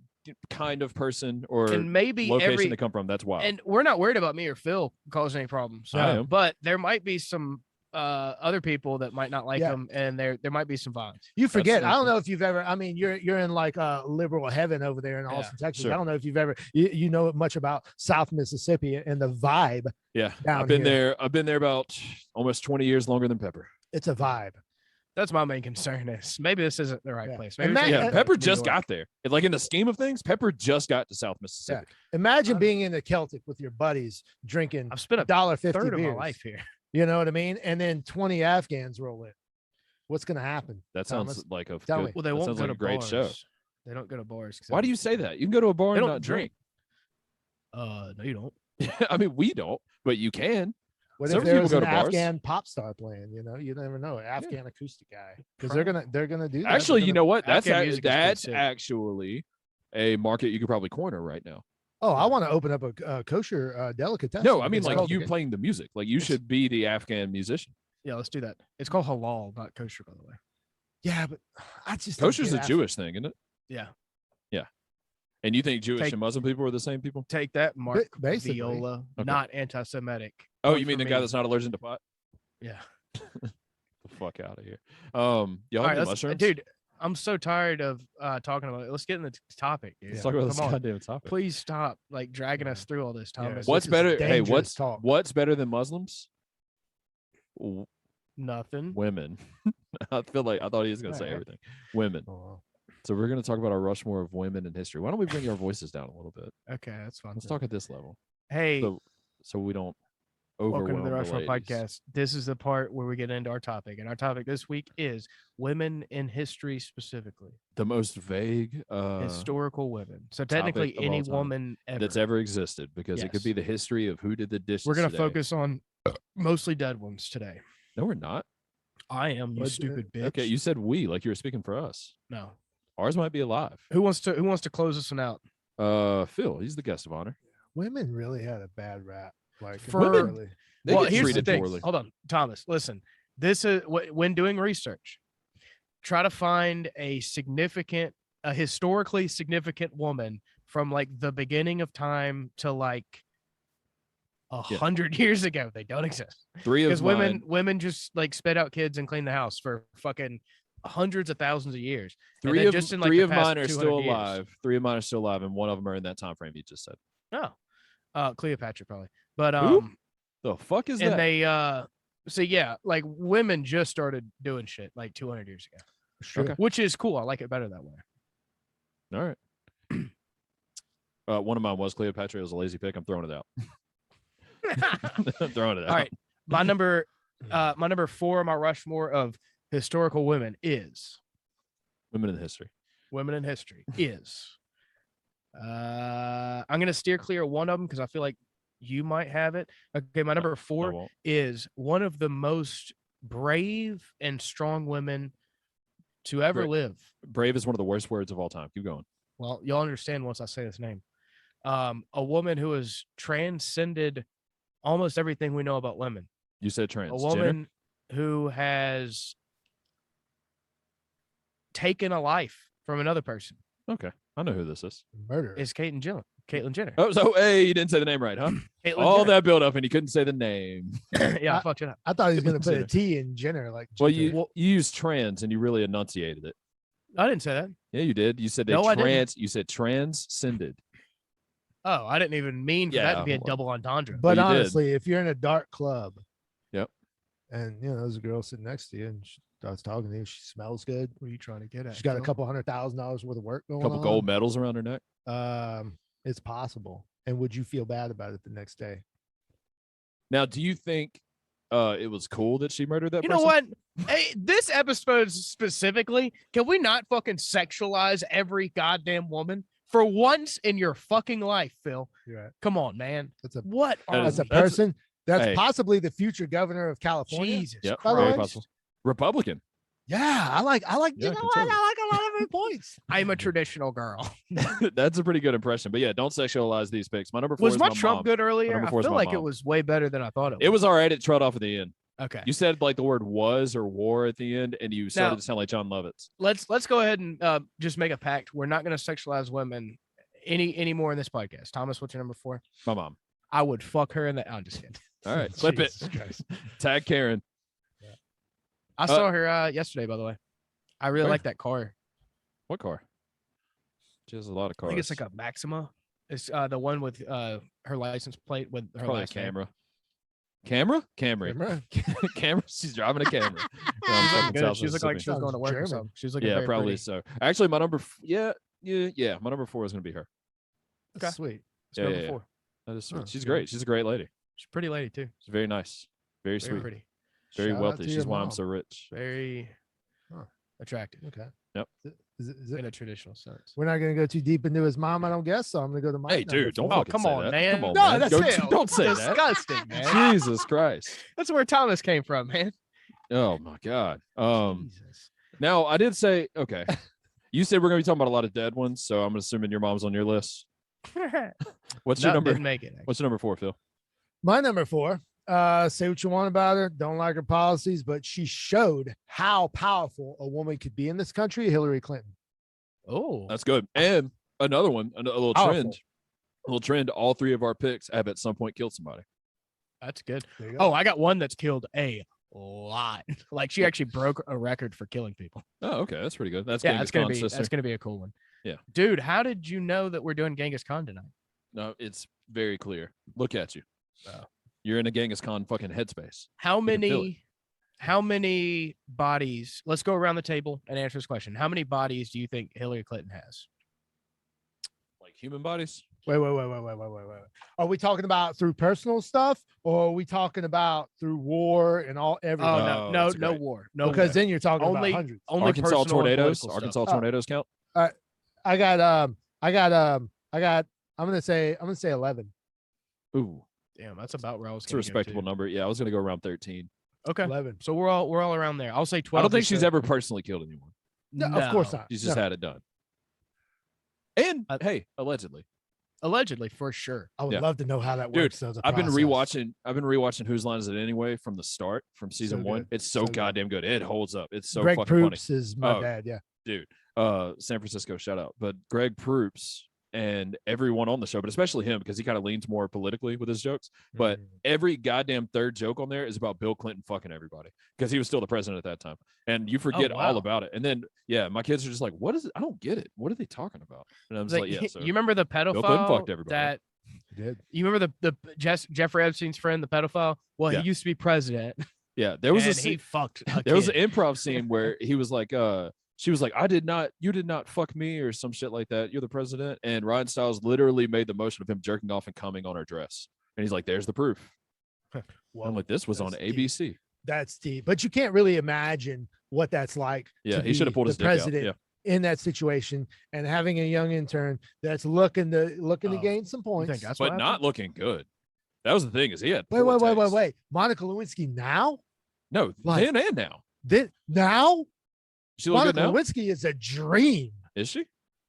kind of person or And maybe location every they come from, that's wild. and we're not worried about me or Phil causing any problems. I am. But there might be some other people that might not like Yeah. them, and there might be some violence. You forget. I don't Absolutely. know if you've ever. I mean, you're in like a liberal heaven over there in Yeah, Austin, Texas. sure. I don't know if you've ever you know much about South Mississippi and the vibe. Yeah, down I've been here. there. I've been there about almost 20 years longer than Pepper. It's a vibe. That's my main concern is maybe this isn't the right Yeah. place. And Maybe we that- should Yeah, go and- to Pepper New just York. got there. Like in the scheme of things, Pepper just got to South Mississippi. Imagine being in the Celtic with your buddies drinking I've spent a $1.50 third of beers. my life here. You know what I mean? And then 20 Afghans roll in. What's going to happen? That sounds Thomas, like a tell good, me. Well, they that won't sounds go like to a great bars. show. They don't go to bars. 'cause Why do you say that? You can go to a bar They and don't not drink. drink. No, you don't. I mean, we don't, but you can. What Some if there people was go an to bars. Afghan pop star playing? You know, you never know. Afghan acoustic guy, because they're gonna do that. Actually, They're you gonna- know what? That's Afghan music is pretty that's sick. actually a market you could probably corner right now. Oh, I want to open up a kosher delicatessen. No, I mean It's like called- you playing the music. Like you should be the Afghan musician. Yeah, let's do that. It's called halal, not kosher, by the way. Yeah, but I just don't Kosher's get a Af- Jewish thing, isn't it? Yeah. And you think Jewish Take- and Muslim people are the same people? Take that, Mark basically. Viola. Okay. Not anti-Semitic. Oh, Point you mean for the guy me. that's not allergic to pot? Yeah. The fuck out of here. Y'all All have right, any let's, mushrooms? dude. I'm so tired of talking about it. Let's get in the topic. Dude. Let's talk about this Come on. goddamn topic. Please stop like dragging us through all this, Yeah, Thomas. What's this is better? Hey, dangerous talk. what's better than Muslims? Nothing. Women. I thought he was gonna say Alright. everything. Women. Oh, So we're gonna talk about our Rushmore of women in history. Why don't we bring our voices down a little bit? Okay, that's fine. Let's talk at this level. Hey, So we don't Welcome to the Overwhelm RUSHMORE ladies. podcast. This is the part where we get into our topic, and our topic this week is women in history, specifically The most vague historical women. So technically, topic of any all time woman that's ever existed, because it could be Yes. the history of who did the dishes. We're gonna today. focus on mostly dead ones today. No, we're not. I am, you What- stupid bitch. Okay, you said we like you were speaking for us. No. Ours might be alive. Who wants to close this one out? Phil, he's the guest of honor. Women really had a bad rap. Like For- really. They well, get here's the treated thing. poorly. Hold on, Thomas. Listen, this is when doing research. Try to find a historically significant woman from like the beginning of time to like 100 years ago. They don't exist Three because of mine, women just like spit out kids and clean the house for fucking hundreds of thousands of years. And three then of just in, like, three the of past mine are 200 still years. alive. 3 of mine are still alive, and one of them are in that time frame you just said. Oh, Cleopatra probably, but Who? The fuck is and that? they so yeah, like women just started doing shit like 200 years ago, Sure. Okay. which is cool. I like it better that way. All right. One of mine was Cleopatra. It was a lazy pick. I'm throwing it out. I'm throwing it out. All right, my number 4 on my Rushmore of historical women is Women in history. women in history is I'm gonna steer clear of one of them because I feel like you might have it. Okay, my number I 4 won't. is one of the most brave and strong women to ever Great. live. Brave is one of the worst words of all time. Keep going. Well, you'll understand once I say this name. A woman who has transcended almost everything we know about women. You said trans. A woman who has taken a life from another person Okay. I know who this is. Murder. is Caitlyn Jenner. Oh, so hey, you didn't say the name right, huh? Caitlyn All Jenner. that build up and you couldn't say the name. Yeah, I fucked it up. I thought he was gonna put a Jenner. T in Jenner, like Well, Jenner. you used trans and you really enunciated it. I didn't say that. Yeah, you did. You said they No, I didn't. you said transcended. Oh, I didn't even mean for that to Yeah, be a well- double entendre. But you did. honestly, if you're in a dark club, Yep. and you know there's a girl sitting next to you and she starts talking to you, she smells good. What are you trying to get at? She's got a Phil? couple $100,000 worth of work A going couple on. gold medals around her neck. It's possible. And would you feel bad about it the next day? Now, do you think it was cool that she murdered that You person? know what? Hey, this episode specifically, can we not fucking sexualize every goddamn woman for once in your fucking life, Phil? You're right. Come on, man. That's a What? That are is- As a we- that's- person, that's hey. possibly the future governor of California. Jesus Yep, By the very way, Christ. possible. Republican. Yeah, I like Yeah, you know what? conservative. I like a lot of her points. I'm a traditional girl. That's a pretty good impression. But yeah, don't sexualize these picks. My number 4 Was is my my Trump mom. good earlier? number I 4 is feel my like it mom. was way better than I thought it was. It was all right. It trailed off at the end. Okay. You said like the word was or war at the end, and you started Now- to sound like John Lovitz. Let's go ahead and just make a pact. We're not going to sexualize women any more in this podcast. Thomas, what's your number 4? My mom. I would fuck her in the. I'm just kidding. All right, clip it. Jesus Christ. Tag Karen. I saw her yesterday, by the way. I really Where? like that car. What car? She has a lot of I cars. think it's like a Maxima. It's the one with her license plate with her Probably a last name. camera. Camera? Camry. Remember? Camera. She's driving a camera. She's looking good. She was looking like she was Sounds going to work or German. something. She was looking Yeah, very probably pretty. so. Actually, my number. Yeah. My number 4 is going to be her. That's sweet. It's Yeah, number yeah, yeah. 4. That is sweet. Oh, She's good. great. She's a great lady. She's a pretty lady too. She's very nice. Very Very sweet. pretty. Very Shout out wealthy. to She's your why I'm mom. so rich. Very Huh. attractive Okay. Yep. Is it- in a traditional sense. we're not going to go too deep into his mom, I don't guess. So I'm going to go to my. Hey, dude, don't Oh, fucking come say on, that. man. Come on, No, man. that's Don't, it. don't say that. Disgusting, man. Jesus Christ. That's where Thomas came from, man. Oh my God. Jesus. Now I did say okay. You said we're gonna be talking about a lot of dead ones, so I'm assuming your mom's on your list. What's your No, number? didn't make it. What's your number 4, Phil? My number 4. Say what you want about her. Don't like her policies, but she showed how powerful a woman could be in this country. Hillary Clinton. Oh, That's good. And another one, a little Powerful. trend. A little trend. All 3 of our picks have at some point killed somebody. that's good. There you Oh, I got one that's killed a lot. Like she actually broke a record for killing people. Oh, okay. That's pretty good. That's Yeah, Genghis that's gonna Khan's be sister. that's gonna be a cool one. Yeah. Dude, how did you know that we're doing Genghis Khan tonight? No, it's very clear. Look at you. Oh. You're in a Genghis Khan fucking headspace. How can feel it. many bodies? Let's go around the table and answer this question. How many bodies do you think Hillary Clinton has? Like human bodies? Wait. Are we talking about through personal stuff, or are we talking about through war and everything? Oh, no great. war. No because war. then you're talking only about hundreds. only Arkansas personal and tornadoes. political Arkansas stuff. tornadoes count. I got. I'm gonna say 11. Ooh, Damn, that's about where I was. it's a respectable number. Yeah, I was gonna go around 13. Okay, 11. so we're all around there. I'll say 12. I don't think just she's to- ever personally killed anyone. No, of course not. She's just No. had it done. And hey, allegedly. Allegedly, for sure. I would Yeah. love to know how that Dude, works. As a I've been process. rewatching Whose Line Is It Anyway from the start, from season So 1. good. It's so So good. goddamn good. It holds up. It's so Greg fucking funny. Proops is my Oh. dad. Yeah. Dude, San Francisco, shout out. But Greg Proops and everyone on the show, but especially him, because he kind of leans more politically with his jokes. But every goddamn third joke on there is about Bill Clinton fucking everybody, because he was still the president at that time. And you forget all wow. about it. And then, yeah, my kids are just like, what is it? I don't get it. What are they talking about? And I'm just like, yeah. So you remember the Clinton pedophile fucked everybody. that He did. you remember the Jeffrey Epstein's friend, the pedophile? Well, Yeah. he used to be president. yeah, there was and a he scene, fucked. A there was an kid. improv scene where he was like, she was like, you did not fuck me or some shit like that. You're the president. And Ryan Stiles literally made the motion of him jerking off and coming on her dress. And he's like, there's the proof. Well, I'm like, this was on that's deep. ABC. That's deep. But you can't really imagine what that's like. Yeah, to he should have be pulled the his dick out. president Yeah. in that situation and having a young intern that's looking to Oh, gain some You points. think that's But what not happened? looking good. That was the thing, is he had Wait. poor taste. Monica Lewinsky now? No, Like- then and now. Now? She look good Monica now? Lewinsky is a dream. Is she?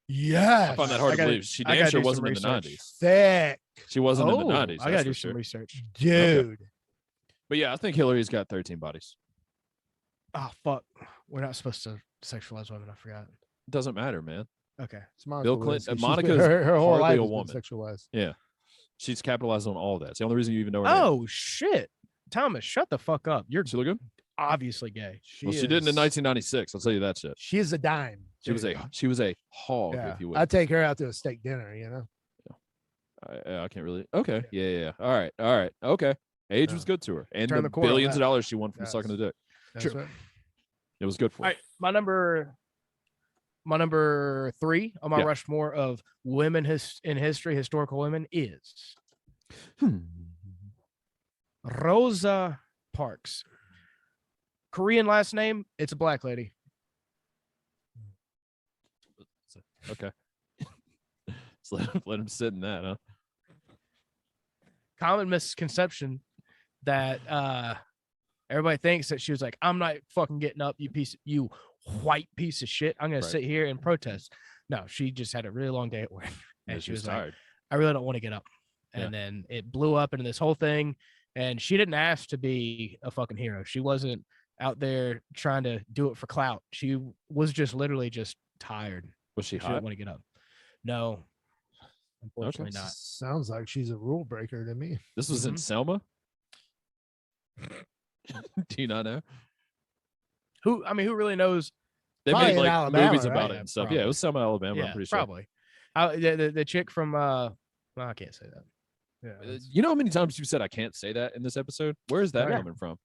Yes. I find that hard I to gotta- believe. She I damn gotta sure do some wasn't in the research. 90s. Thick, She wasn't in Oh, the 90s. I gotta that's do for some sure. research. dude. But yeah, I think Hillary's got 13 bodies. Oh fuck, we're not supposed to sexualize women. I forgot. Doesn't matter, man. Okay. It's Monica Bill Clinton- Lewinsky. She's Monica's been- her whole hardly life a has been woman. sexualized. She's capitalized on all that. It's the only reason you even know her name. Oh shit, Thomas, shut the fuck up. You're She look good? obviously gay. Well, she didn't in is- 1996. I'll tell you that shit. She is a dime. She was a hog, Yeah. if you will. I'd take her out to a steak dinner, you know? I can't really. Okay. Yeah. All right. Okay. Age Yeah. was good to her, and Turn the the corner on billions of that. dollars she won from Yes. sucking the dick. That's True. right. It was good for All her. right, my number 3 on my Yeah. Rushmore of women in history, historical women, is Rosa Parks. Korean last name. It's a black lady. Okay. So let him sit in that, huh? Common misconception that everybody thinks that she was like, I'm not fucking getting up, you white piece of shit. I'm gonna Right. sit here and protest. No, she just had a really long day at work, and Yeah, she was like, tired. I really don't want to get up. And Yeah. then it blew up into this whole thing. And she didn't ask to be a fucking hero. She wasn't out there trying to do it for clout. She was just literally just tired. Was she She didn't hot? want to get up. No, unfortunately not. Sounds like she's a rule breaker to me. This was in Mhm. Selma. Do you not know? Who really knows? They Probably made in like Alabama, movies about right? it and stuff. Probably. Yeah, it was Selma, Alabama. Yeah, I'm pretty sure. probably. The chick from well, I can't say that. Yeah. You know how many times you said I can't say that in this episode? Where is that Yeah. coming from?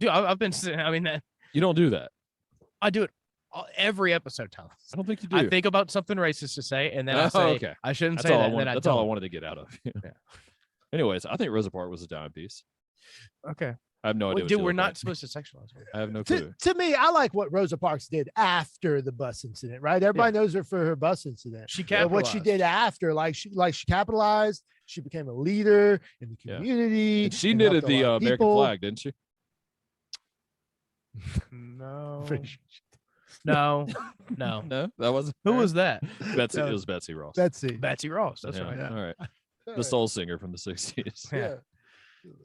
Dude, I've been saying. I mean, You don't do that. I do it every episode, Thomas. I don't think you do. I think about something racist to say, and then I Oh, say okay. I shouldn't that's say all that. I And wanted. then That's all I don't. wanted to get out of. Yeah. Anyways, I think Rosa Parks was a dime piece. Okay. I have no idea. what Dude, she we're looked not like. supposed to sexualize her. I have no clue. To me, I like what Rosa Parks did after the bus incident, right? Everybody knows her for her bus incident. She But what she capitalized. did after, she capitalized, she became a leader in the Yeah. community. And she and knitted helped a the lot of American people. flag, didn't she? No. Pretty sure she No. No. No, that wasn't. Who her. was that? Betsy? No. It was Betsy Ross. did. Betsy. Betsy Ross. That's Yeah, right. Yeah. All right. All The right. soul singer from the 60s. Yeah.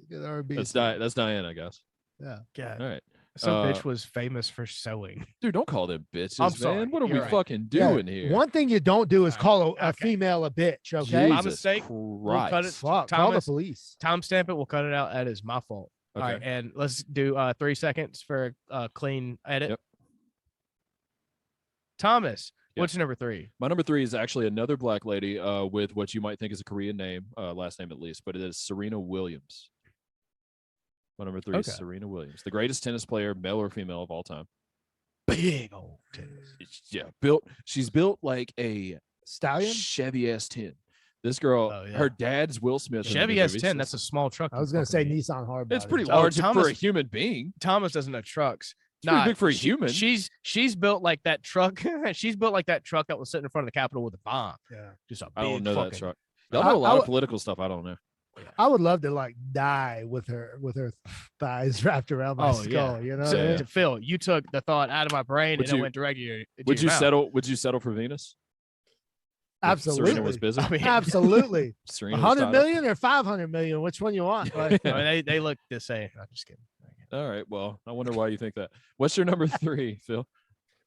Good R&B. That's Diane, I guess. Yeah. God. All right. Some bitch was famous for sewing. Dude, don't call them bitches, I'm man. sorry. What are we You're right. fucking Yeah. doing here? One thing you don't do is All call a Okay. female a bitch, okay? My Jesus mistake. We'll cut it. Christ. Fuck, call the Thomas, police. timestamp it. We'll cut it out. That is my fault. All right, Okay. and let's do 3 seconds for a clean edit. Yep. Thomas, Yeah. what's your number 3? My number 3 is actually another black lady with what you might think is a Korean name, last name at least, but it is Serena Williams. My number 3 is Okay. Serena Williams, the greatest tennis player, male or female, of all time. Big old titties. She's built like a Stallion? Chevy S10. This girl, Oh, yeah. her dad's Will Smith. in the Chevy new S10. movie, so That's a small truck. I was you gonna say fucking need. Nissan hardbody. it's pretty Oh, large for Thomas- a human being. Thomas doesn't know trucks. It's pretty big for a human. She's built like that truck. She's built like that truck that was sitting in front of the Capitol with a bomb. Yeah. Just a big I don't know fucking. that truck. Y'all know a lot I- of political stuff. I don't know. I would love to like die with her thighs wrapped around my Oh, skull. yeah. You know, So, what I mean? yeah. Phil, you took the thought out of my brain Would and you- it went directly to your Would you mouth. settle? Would you settle for Venus? If Serena was Absolutely, busy. I mean, absolutely. Serena was 100 tied up. million or 500 million? Which one you want? Like, I mean, they look the same. I'm just kidding. All right. Well, I wonder why you think that. What's your number 3, Phil?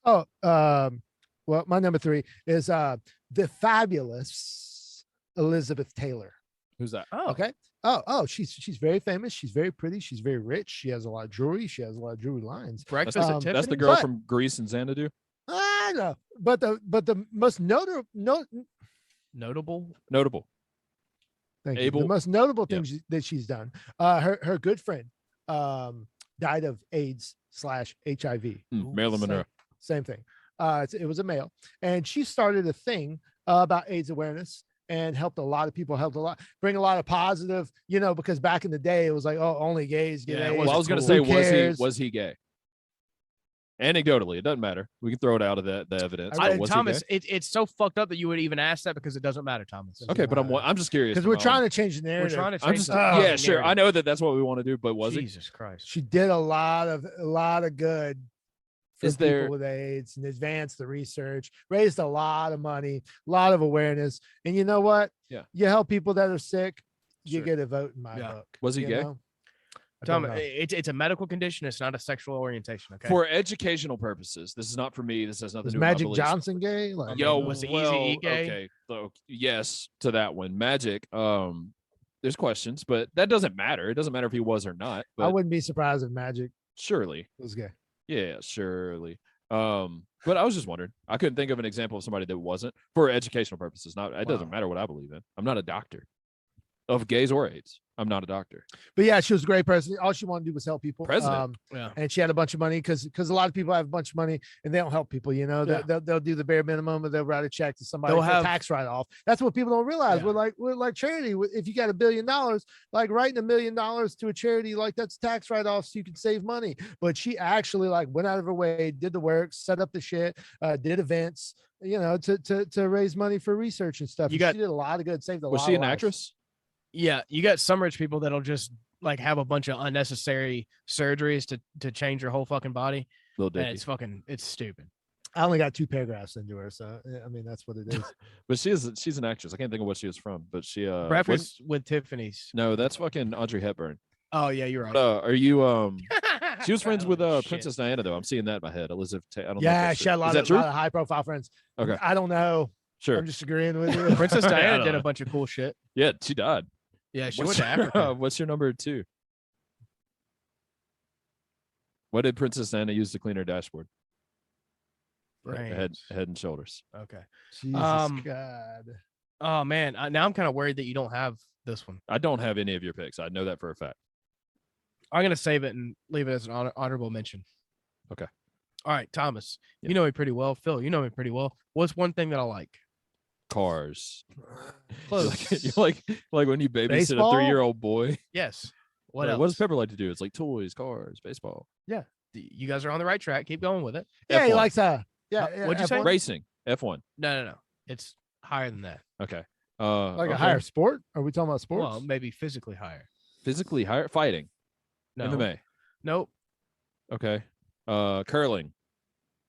oh, well, my number 3 is the fabulous Elizabeth Taylor. Who's that? Oh, Okay. Oh, she's very famous. She's very pretty. She's very rich. She has a lot of jewelry. She has a lot of jewelry lines. Breakfast That's, at Um, Tiffany's. that's the girl But- from Greece and Xanadu. I know, but the most notable Notable. Notable. Thank you. Abel. The most notable Yeah. thing that she's done. Her good friend died of AIDS/HIV. Marilyn Monroe. Same thing. It was a male, and she started a thing about AIDS awareness and helped a lot of people. Bring a lot of positive. You know, because back in the day it was like, oh, only gays get Yeah, it AIDS. Well, I was going to cool. say, Who cares? was he gay? Anecdotally, it doesn't matter. We can throw it out of the evidence. I- but was he Thomas, gay? it's so fucked up that you would even ask that because it doesn't matter, Thomas. Okay, but I'm just curious because we're trying to change the We're narrative. trying to I'm change. just the Oh, yeah, sure. I narrative. know that's what we want to do, but was he? Jesus Christ. She did a lot of good for Is people there- with AIDS and advanced the research, raised a lot of money, a lot of awareness. And you know what? Yeah. You help people that are sick, you Sure. get a vote in my Yeah. book. Was he you gay? know? I don't Thomas, know. it's a medical condition. It's not a sexual orientation. Okay. For educational purposes, this is not for me. This has nothing Was to do with my Magic beliefs. Johnson gay? Like, Yo, was well, Eazy-E gay? Okay, so yes to that one. Magic. There's questions, but that doesn't matter. It doesn't matter if he was or not. I But wouldn't be surprised if Magic surely, was gay. yeah, surely. But I was just wondering. I couldn't think of an example of somebody that wasn't for educational purposes. Not. It doesn't Wow. matter what I believe in. I'm not a doctor of gays or AIDS. I'm not a doctor. But yeah, she was a great person. All she wanted to do was help people. President. Yeah. And she had a bunch of money because a lot of people have a bunch of money and they don't help people. You know, Yeah. they'll do the bare minimum and they'll write a check to somebody They'll for have- tax write off. That's what people don't realize. Yeah. We're like charity. If you got $1 billion, like writing $1 million to a charity, like that's tax write off, so you can save money. But she actually like went out of her way, did the work, set up the shit, did events, you know, to raise money for research and stuff. You And got- she did a lot of good, saved a Was lot. she of an lives. actress? Yeah, you got some rich people that'll just like have a bunch of unnecessary surgeries to change your whole fucking body. Little And Dicky. it's stupid. I only got 2 paragraphs into her, so I mean that's what it is. But she's an actress. I can't think of what she was from. But she Breakfast with Tiffany's. No, that's fucking Audrey Hepburn. Oh yeah, you're right. Are you She was friends with Oh, shit. Princess Diana though. I'm seeing that in my head. Elizabeth. I don't know. if Yeah, that's she had a true. lot Is that of, true? lot of high profile friends. Okay. I don't know. Sure. I'm just agreeing with you. Princess I Diana don't did know. a bunch of cool shit. Yeah, she died. Yeah, she went What's to Africa. What's your number 2? What did Princess Diana use to clean her dashboard? Head, Brains. head and shoulders. Okay. Jesus Um, God. Oh man, now I'm kind of worried that you don't have this one. I don't have any of your picks. I know that for a fact. I'm gonna save it and leave it as an honorable mention. Okay. All right, Thomas. Yeah. You know me pretty well. Phil, you know me pretty well. What's one thing that I like? Cars. Close. You're like when you babysit Baseball? a 3-year-old boy. Yes. What Like, else? what does Pepper like to do? It's like toys, cars, baseball, You guys are on the right track. Keep going with it. Yeah, he F1. likes yeah. What'd you say? F1. racing, F1. No. It's higher than that. Okay. Like okay. a higher sport? Are we talking about sports? Well, maybe physically higher. Physically higher, fighting, No. MMA. Nope. Okay. Curling,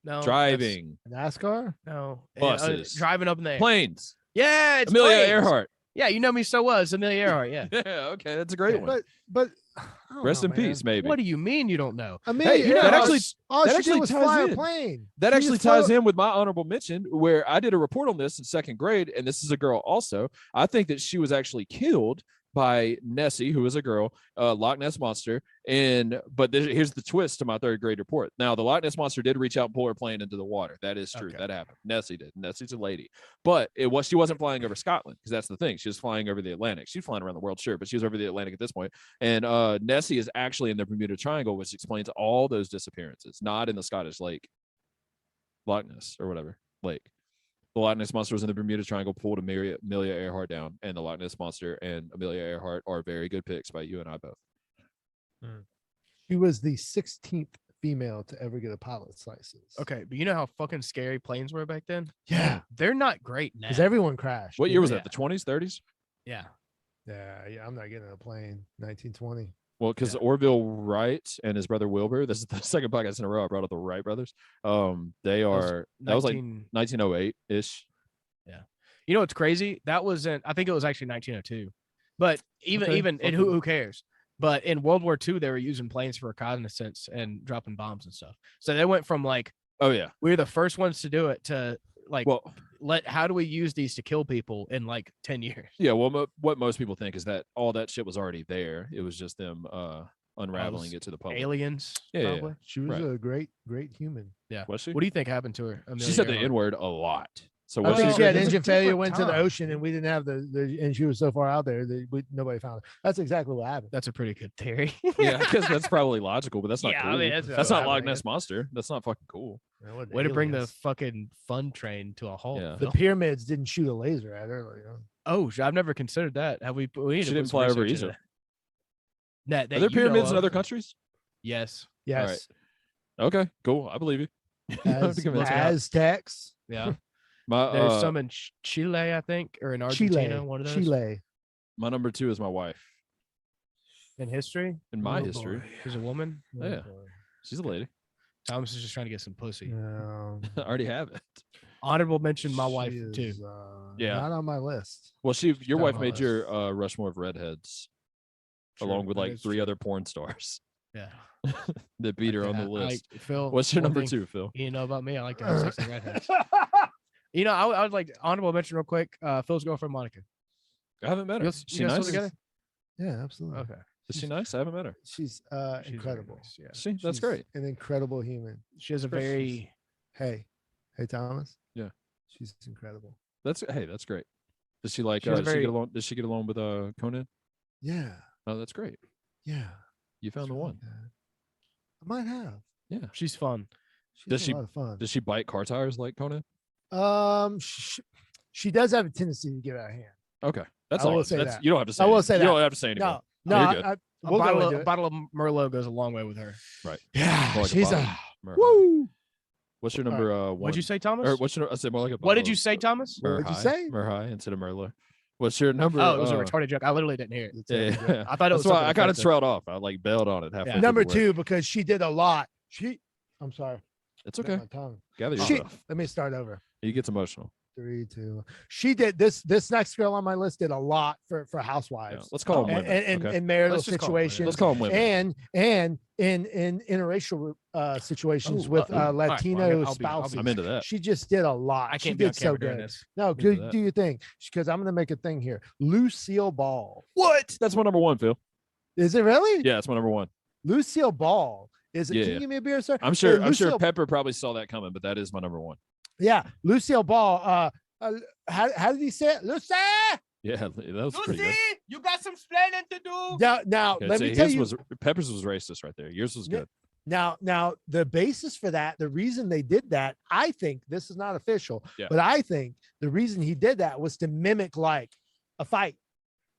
No. that's- driving, NASCAR? No. Buses. Driving up in the air. planes. Yeah, it's Amelia planes. Earhart. Yeah, you know me so well. It's Amelia Earhart. Yeah. Yeah. Okay, that's a great one. But I don't Rest know, in peace, man. maybe. What do you mean you don't know? Amelia, you know, that Earhart, actually- all that she actually did was ties fly in. a plane. That She actually just flew- ties in with my honorable mention, where I did a report on this in 2nd grade, and this is a girl also. I think that she was actually killed by Nessie, who is a girl, Loch Ness monster. But here's the twist to my 3rd grade report. Now, the Loch Ness monster did reach out and pull her plane into the water. That is true. Okay. That happened. Nessie did. Nessie's a lady, but she wasn't flying over Scotland, because that's the thing. She was flying over the Atlantic. She's flying around the world, sure, but she was over the Atlantic at this point. And Nessie is actually in the Bermuda Triangle, which explains all those disappearances. Not in the Scottish Lake, Loch Ness or whatever lake. The Loch Ness Monster was in the Bermuda Triangle, pulled Amelia Earhart down, and the Loch Ness Monster and Amelia Earhart are very good picks by you and I both. She was the 16th female to ever get a pilot's license. Okay, but you know how fucking scary planes were back then? Yeah. They're not great now. Because everyone crashed. What year was Yeah. that? The 20s, 30s? Yeah. Yeah, I'm not getting in a plane. 1920. Well, because Orville Wright and his brother Wilbur, this is the second podcast in a row I brought up the Wright brothers. They are that was like 1908 ish. Yeah. You know what's crazy? That was I think it was actually 1902. But even and who cares? But in World War II, they were using planes for reconnaissance and dropping bombs and stuff. So they went from like, oh yeah, we're the first ones to do it to like, how do we use these to kill people in like 10 years? Yeah. Well, what most people think is that all that shit was already there. It was just them unraveling it to the public. Aliens. Yeah, probably. She was a great human. Yeah. Was she? What do you think happened to her? She said the N-word a lot. So I what think she she had It's a engine failure, different went to the time. ocean, and we didn't have and she was so far out there that nobody found her. That's exactly what happened. That's a pretty good theory. yeah, because that's probably logical, but that's not Yeah, I cool. mean, that's that's not what Loch Ness Monster. That's not fucking cool. Way to bring the fucking fun train to a halt. Yeah. The pyramids didn't shoot a laser at her. You know? Oh, I've never considered that. Have we? We need She to didn't put some fly over research into either. that. Are there pyramids in other countries? Yes. Yes. Okay, cool. I believe you. Aztecs. Yeah. My There's some in Chile, I think, or in Argentina. One of those. Chile. my number 2 is my wife. In history, In my Oh, history, boy. she's a woman. Yeah. she's a lady. Thomas is just trying to get some pussy. No. I already have it. Honorable mention my She wife is, too. Yeah. Not on my list. Well, your Not wife on made my your list. Rushmore of redheads, Sure, along with that like is 3 true. other porn stars Yeah. that beat her on the I- list. Phil, What's your one number thing 2, Phil? You know about me? I like to have sex with redheads. You know, I would like honorable mention real quick. Phil's girlfriend Monica. I haven't met her. You Is guys she still nice? together? Yeah, absolutely. Okay. Is she nice? I haven't met her. She's She's incredible. very nice, yeah. Is she? That's She's great. An incredible human. She has a Chris, very Hey, Thomas. Yeah. She's incredible. That's great. Does she like? She has Does she very- get along? Does she get along with Conan? Yeah. Oh, that's great. Yeah. You found It's the really one. good. I might have. Yeah. she's fun. Does She's she- a lot of fun. Does she bite car tires like Conan? She does have a tendency to get out of hand. Okay, that's I all. will say That's, that. you don't have to say. I will anything. say you that. don't have to say anything. No, You're good. A we'll go bottle, into a it. bottle of Merlot goes a long way with her. Yeah, More like she's bottle. a Merhai. woo. What's your number? One? What'd you say, Thomas? Or what's your? I said more like a. What did bottle you of say, Thomas? What did you Merhai. say? Merhai instead of Merlot. What's your number? Oh, it was a retarded joke. I literally didn't hear it. Yeah, I thought it was That's why something I kind of offensive. trailed off. I like bailed on it halfway. Yeah. through Number the word. 2 because she did a lot. I'm sorry. It's Bit okay. my tongue. Gather She, yourself. let me start over. He gets emotional. 3, 2. She did this. This next girl on my list did a lot for Yeah. Housewives. Let's call them and, women. and, okay? and marital Let's just call 'em women. situations. Let's call them women. and in interracial situations with all right, well, Latino I'll be- spouses. I'm into that. She just did a lot. I She can't be on did so camera during good. this. No, into do, that. do your thing because I'm going to make a thing here. Lucille Ball. What? That's my number 1, Phil. Is it really? Yeah, that's my number 1. Lucille Ball. Is it? Yeah, Can yeah. you give me a beer, sir? I'm sure. Hey, I'm sure Lucille- Pepper probably saw that coming, but that is my number 1. Yeah, Lucille Ball. How did he say it? Lucy. Yeah, that was pretty good. you got some explaining to do. Now Okay, let see, me tell his you. was Pepper's was racist right there. Yours was Yeah. good. Now the basis for that, the reason they did that, I think this is not official, Yeah. but I think the reason he did that was to mimic like a fight.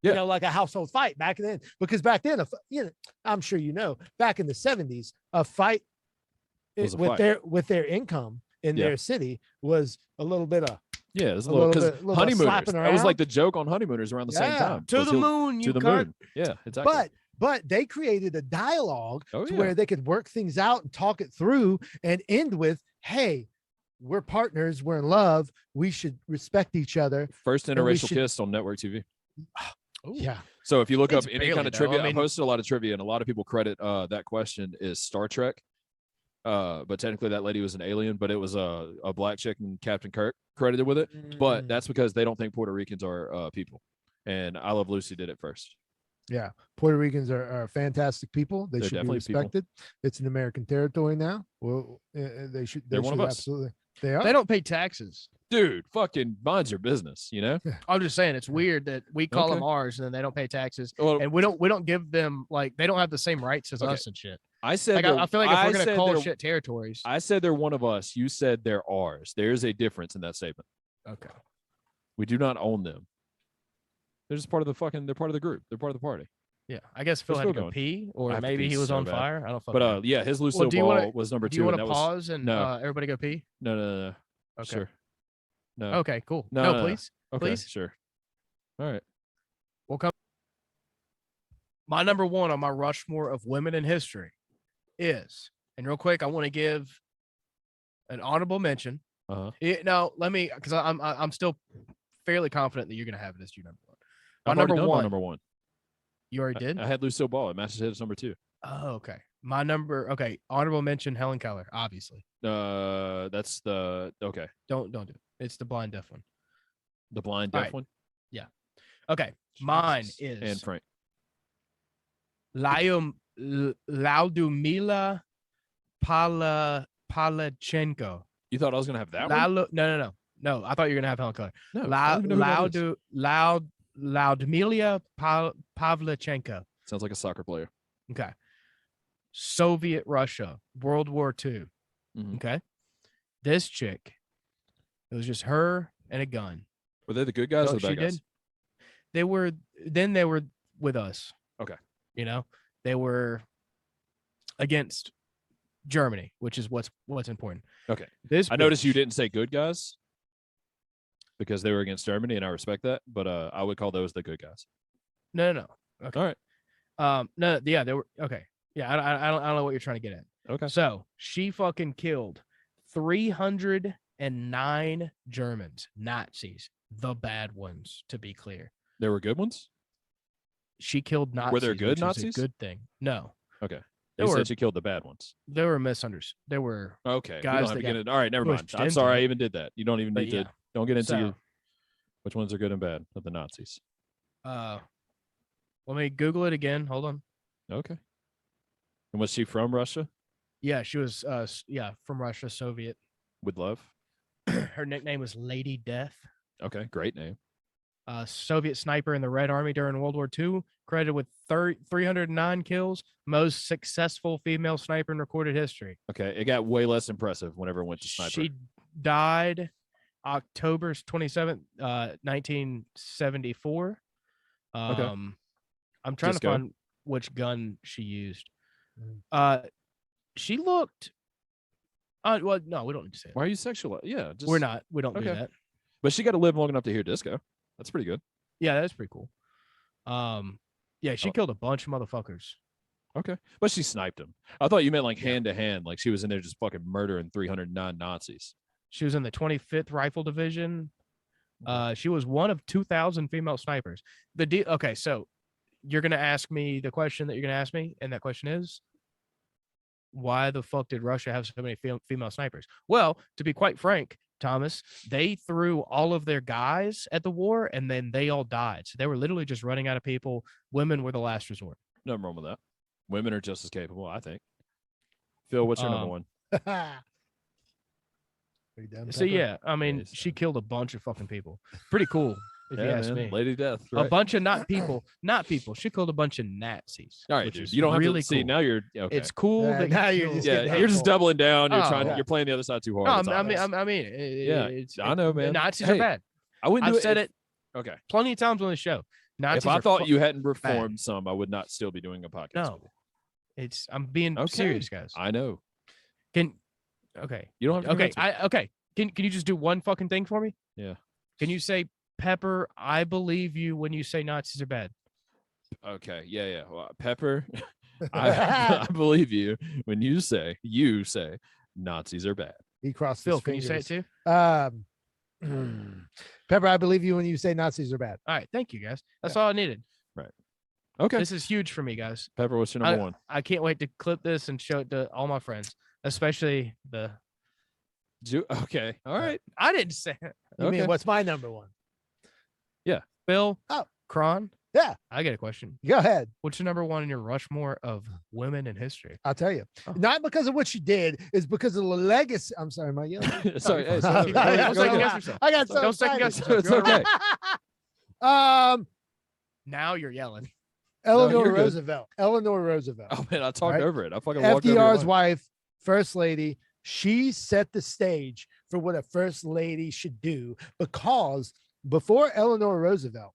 Yeah. You know, like a household fight back then, because back then, I'm sure you know, back in the 70s, a fight Was a with fight. their income in Yeah. their city was a little bit of Yeah, it's a A little little because bit- little bit honeymooners. slapping That was around. like the joke on honeymooners around the same Yeah. time. To was the he'll- moon, To you the cunt. moon. Yeah, exactly. but they created a dialogue Oh, to yeah. where they could work things out and talk it through and end with, hey, we're partners, we're in love, we should respect each other. First we interracial should- kiss on network TV. Yeah. So if you look It's up any barely, kind of though. trivia, I I mean- posted a lot of trivia, and a lot of people credit that question is Star Trek. But technically, that lady was an alien, but it was a black chick and Captain Kirk credited with it. Mm. But that's because they don't think Puerto Ricans are people. And I Love Lucy did it first. Yeah, Puerto Ricans are fantastic people. They They're should be definitely people. respected. It's an American territory now. Well, they should. They They're one should of us. absolutely. They are. They don't pay taxes. Dude, fucking mind your business, you know? I'm just saying it's weird that we call them Okay. ours and then they don't pay taxes, Well, and we don't give them like they don't have the same rights as Okay. us and shit. I said Like they're- I feel like if I we're gonna said call they're- shit territories, I said they're one of us. You said they're ours. There's a difference in that statement. Okay. We do not own them. They're just part of the fucking. They're part of the group. They're part of the party. Yeah, I guess Phil We're had to still go going. pee, I or have to maybe pee he was so on bad. fire. I don't fucking But know. yeah, his Lucille do you Ball wanna- was number Do 2. you want and to that was pause and no. everybody go pee? No. Okay. Sure. No. Okay, cool. No, No, please. Okay. Please. Sure. All right. We'll come. My number one on my Rushmore of women in history is, and real quick, I want to give an honorable mention. No, let me, because I'm still fairly confident that you're gonna have it as your number one. My I've already number done one. my number 1. You already did. I had Lucille Ball. It matches his number 2. Oh, okay. My number. Okay, honorable mention. Helen Keller, obviously. That's the okay. Don't do it. It's the blind deaf one. The blind All deaf right. one. Okay, mine Jesus. is And Frank. Laudumila Palachenko. You thought I was gonna have that one? No. I thought you were gonna have Helen Keller. No. I don't even know who that is. Laudmila Pavlichenko. Sounds like a soccer player. Okay. Soviet Russia, World War II. Mhm. Okay. This chick, it was just her and a gun. Were they the good guys Oh, or the bad she guys? did. They were with us. Okay. You know, they were against Germany, which is what's important. Okay. This I noticed you bitch- didn't say good guys because they were against Germany, and I respect that. But I would call those the good guys. No. Okay. All right. No, yeah, they were okay. Yeah, I don't know what you're trying to get at. Okay. So she fucking killed 309 Germans, Nazis, the bad ones, to be clear. There were good ones. She killed Nazis. Were there good which is Nazis? A good thing. No, Okay. There You were- said she killed the bad ones. they were misunderstood. There were, Okay. We guys don't have that to get got it. All right. Never mind. pushed I'm into sorry. I it. even did that. You don't even but need yeah. to. Don't get into So, which ones are good and bad of the Nazis. let me Google it again. Hold on. Okay. And was she from Russia? Yeah, she was. From Russia, Soviet. With love. Her nickname was Lady Death. Okay. Great name. Soviet sniper in the Red Army during World War II, credited with 309 kills, most successful female sniper in recorded history. Okay. It got way less impressive whenever it went to sniper. She died October 27th, 1974. I'm trying Disco. to find which gun she used. Mm. She looked. Well, no, we don't need to say it. Why are you sexual? Yeah. Just, We're not. We don't do Okay. that. But she got to live long enough to hear disco. That's pretty good. Yeah, that's pretty cool. Yeah, she Oh. killed a bunch of motherfuckers. Okay. But she sniped him. I thought you meant like hand to hand. Like she was in there just fucking murdering 309 Nazis. She was in the 25th Rifle Division. She was one of 2,000 female snipers. Okay, so you're gonna ask me the question that you're gonna ask me, and that question is, why the fuck did Russia have so many female snipers? Well, to be quite frank, Thomas, they threw all of their guys at the war, and then they all died. So they were literally just running out of people. Women were the last resort. Nothing wrong with that. Women are just as capable, I think. Phil, what's your number one? Are you done, So Pepper? yeah, I mean, he's she done. killed a bunch of fucking people. Pretty cool, if you ask me. Lady Death. A Right? bunch of not people. She killed a bunch of Nazis. All right, which dude. is You don't have really to see. Cool. Now you're okay. It's cool. Yeah, that now you you're killed- just yeah, getting you're just hateful. doubling down. You're Oh, trying. yeah. You're playing the other side too hard. No, It's I mean, obvious. yeah, I know, man. Nazis Hey, are bad. I wouldn't I've do it. said if- it Okay. plenty of times on the show. Nazis If I are thought fu- you hadn't reformed some, I would not still be doing a podcast. No. with you. I'm being Okay. serious, guys. I know. Okay. You don't have to. Okay. convince me. Can you just do one fucking thing for me? Yeah. Can you say, Pepper, I believe you when you say Nazis are bad? Okay. Yeah. Well, Pepper, I believe you when you say Nazis are bad. He crossed Phil, his can you say it fingers. too? Pepper, I believe you when you say Nazis are bad. All right. Thank you, guys. That's all I needed. Okay. This is huge for me, guys. Pepper, what's your number one? I can't wait to clip this and show it to all my friends, especially the. Okay. All right. I didn't say it. You Okay. mean what's my number one? Bill. Oh. Krohn. Yeah. I get a question. Go ahead. What's your number one in your Rushmore of women in history? I'll tell you. Oh. Not because of what she did, it's because of the legacy. I'm sorry, my yelling. Sorry. Hey, Don't sorry. second Go ahead. guess yourself. I got so Don't second guess excited. yourself. It's okay. Now you're yelling. Eleanor you're good. Roosevelt. Eleanor Roosevelt. Oh man, I talked Right? over it. I fucking walked over your FDR's line. wife, first lady, She set the stage for what a first lady should do, because before Eleanor Roosevelt,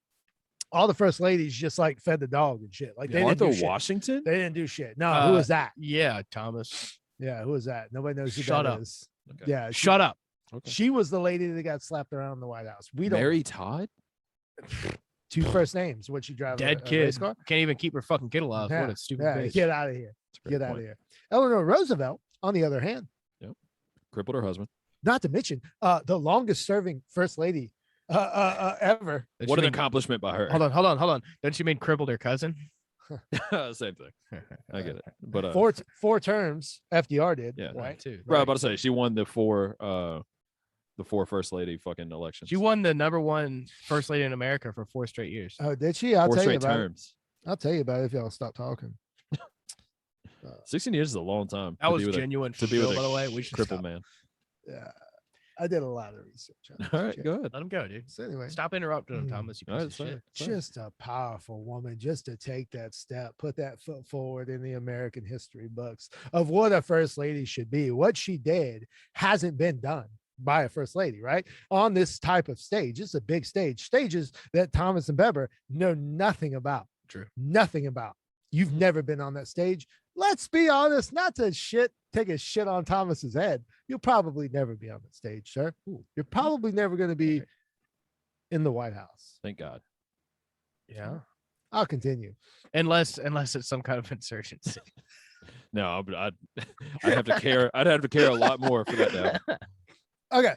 all the first ladies just like fed the dog and shit. Like they didn't Martha do shit. Washington. They didn't do shit. No, who is that? Yeah, Thomas. Yeah, who is that? Nobody knows who Shut that up. is. Okay. Yeah, Shut up. Okay. she was the lady that got slapped around in the White House. We don't. Mary Todd. 2 first names. What she drive? Dead a kid. race car? Can't even keep her fucking kid alive. Yeah, What a stupid yeah, bitch. get out of here. That's a great Get out point. of here. Eleanor Roosevelt, on the other hand, Crippled her husband. not to mention the longest serving first lady ever. Don't What you an mean- accomplishment by her. Hold on. Don't you mean crippled her cousin? Same thing. I get it. But Four terms. FDR did. Yeah. Right. Too. Right, about to say she won the four first lady fucking elections. She won the #1 first lady in America for 4 straight years. Oh, did she? I'll four tell you straight about terms. it. I'll tell you about it if y'all stop talking. 16 years is a long time. That to was be with a genuine. to be with by a the way, we should crippled stop. man. Yeah. I did a lot of research on this All right, shit. go ahead. Let him go, dude. So anyway, Stop interrupting him, Mm. Thomas. You All piece right, of sorry. shit. just a powerful woman, just to take that step, put that foot forward in the American history books of what a first lady should be. What she did hasn't been done by a first lady, right? On this type of stage. It's a big stage, stages that Thomas and Beber know nothing about. True. Nothing about. You've never been on that stage. Let's be honest, not to take a shit on Thomas's head. You'll probably never be on that stage, sir. You're probably never going to be in the White House. Thank God. Yeah. I'll continue. Unless it's some kind of insurgency. No, but I'd have to care. I'd have to care a lot more for that now. Okay.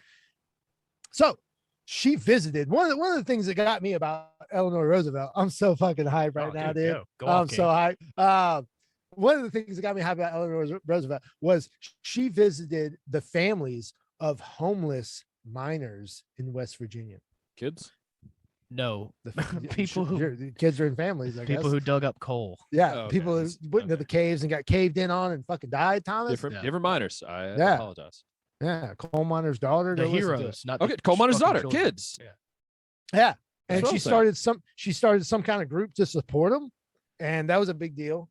So she visited one of the things that got me about Eleanor Roosevelt. I'm so fucking hyped right Oh, now, dude. Go I'm off, so hyped. One of the things that got me hyped about Eleanor Roosevelt was she visited the families of homeless miners in West Virginia. Kids. No. The People who- the kids are in families, I guess. People who dug up coal. Yeah, Oh, okay. people who went into Okay. the caves and got caved in on and fucking died, Thomas. Different minors. I Yeah. apologize. Yeah, coal miner's daughter. The go listen to it. heroes, not Okay, the coal miner's fucking daughter. children. Kids. Yeah, and That's she what I'm started some kind of group to support them, and that was a big deal.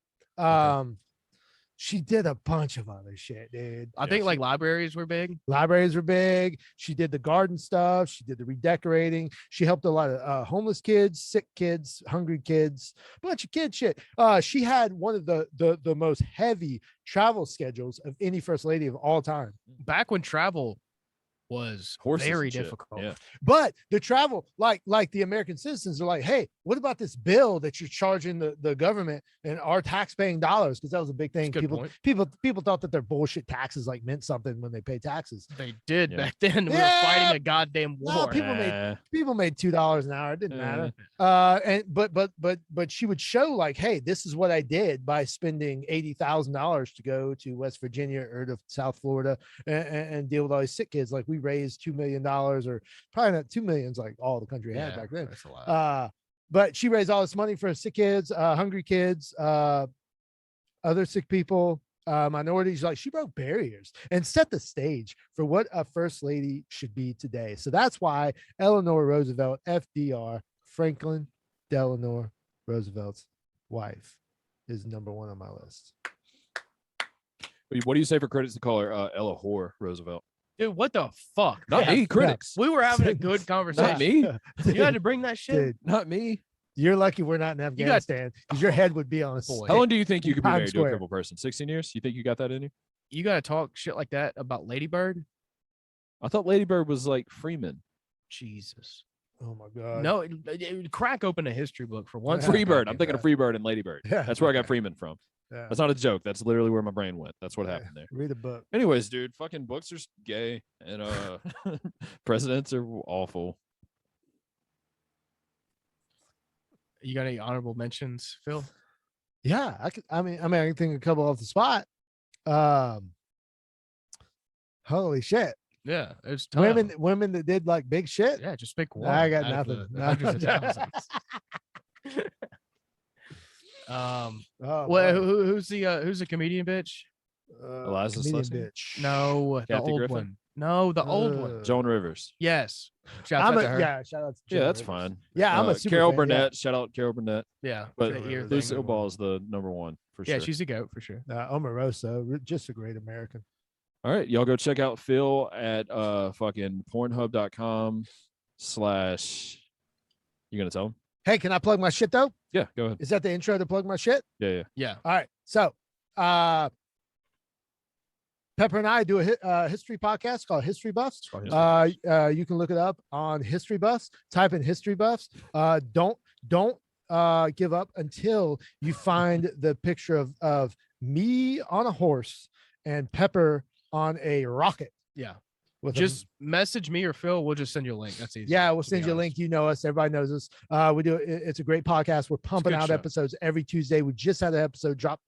She did a bunch of other shit, dude. I think like libraries were big. Libraries were big. She did the garden stuff. She did the redecorating. She helped a lot of homeless kids, sick kids, hungry kids, bunch of kid shit. She had one of the most heavy travel schedules of any first lady of all time. Back when travel was Horses very and shit. difficult. Yeah. But the travel, like the American citizens are like, hey, what about this bill that you're charging the government and our tax-paying dollars? Because that was a big thing. That's a good People point. thought that their bullshit taxes like meant something when they pay taxes. They did Yeah. back then. We were Yeah. fighting a goddamn war. No, people made $2 an hour. It didn't matter. But she would show like, hey, this is what I did by spending $80,000 to go to West Virginia or to South Florida and deal with all these sick kids. Like we raised $2 million, or probably not 2 millions like all the country had back then. That's a lot. But she raised all this money for sick kids, hungry kids, other sick people, minorities. Like she broke barriers and set the stage for what a first lady should be today. So that's why Eleanor Roosevelt, FDR, Franklin Delano Roosevelt's wife, is #1 on my list. What do you say for critics to call her Eleanor Roosevelt? Dude, what the fuck? Not Yeah, me, critics. We were having a good Not conversation. me. You had to bring that shit. Dude, Not me. you're lucky we're not in got- Afghanistan because your head would be on a Boy. How long do you think you could be Times married to a Square. crippled person? 16 years? You think you got that in you? You got to talk shit like that about Lady Bird? I thought Lady Bird was like Freeman. Jesus. Oh my god. No, crack open a history book for once. Yeah. Freebird. I'm thinking of Freebird and Lady Bird. Yeah. That's where I got Freeman from. Yeah. That's not a joke. That's literally where my brain went. That's what happened there. Read a book. Anyways, dude, fucking books are gay and presidents are awful. You got any honorable mentions, Phil? Yeah, I mean, I can think of a couple off the spot. Holy shit. Yeah, it's Women that did like big shit. Yeah, just pick one. I got out of nothing. the hundreds of thousands. Oh, Well, boy. who's the comedian bitch? Eliza Comedian Schlesinger? bitch. No, the Kathy old Griffin? one. No, the old one. Joan Rivers. Yes. Shout I'm out a, to her. yeah, shout out to Yeah, Joan that's Rivers. fine. Yeah, I'm a super Carol fan, yeah. Burnett. Shout out Carol Burnett. Yeah. But the ear thing. Lucille Ball is the #1 for sure. Yeah, she's a goat for sure. Omarosa, just a great American. All right, y'all go check out Phil at fucking pornhub.com/ You gonna tell him? Hey, can I plug my shit though? Yeah, go ahead. Is that the intro to plug my shit? Yeah. Yeah. All right. So, Pepper and I do a history podcast called History Buffs. It's called History You can look it up on History Buffs. Type in History Buffs. Don't give up until you find the picture of me on a horse and Pepper on a rocket. Yeah. With Just message me or Phil. We'll just send you a link. That's easy. yeah, we'll send you a link. You know us. Everybody knows us. We do. It's a great podcast. We're pumping good out show. episodes every Tuesday. We just had an episode drop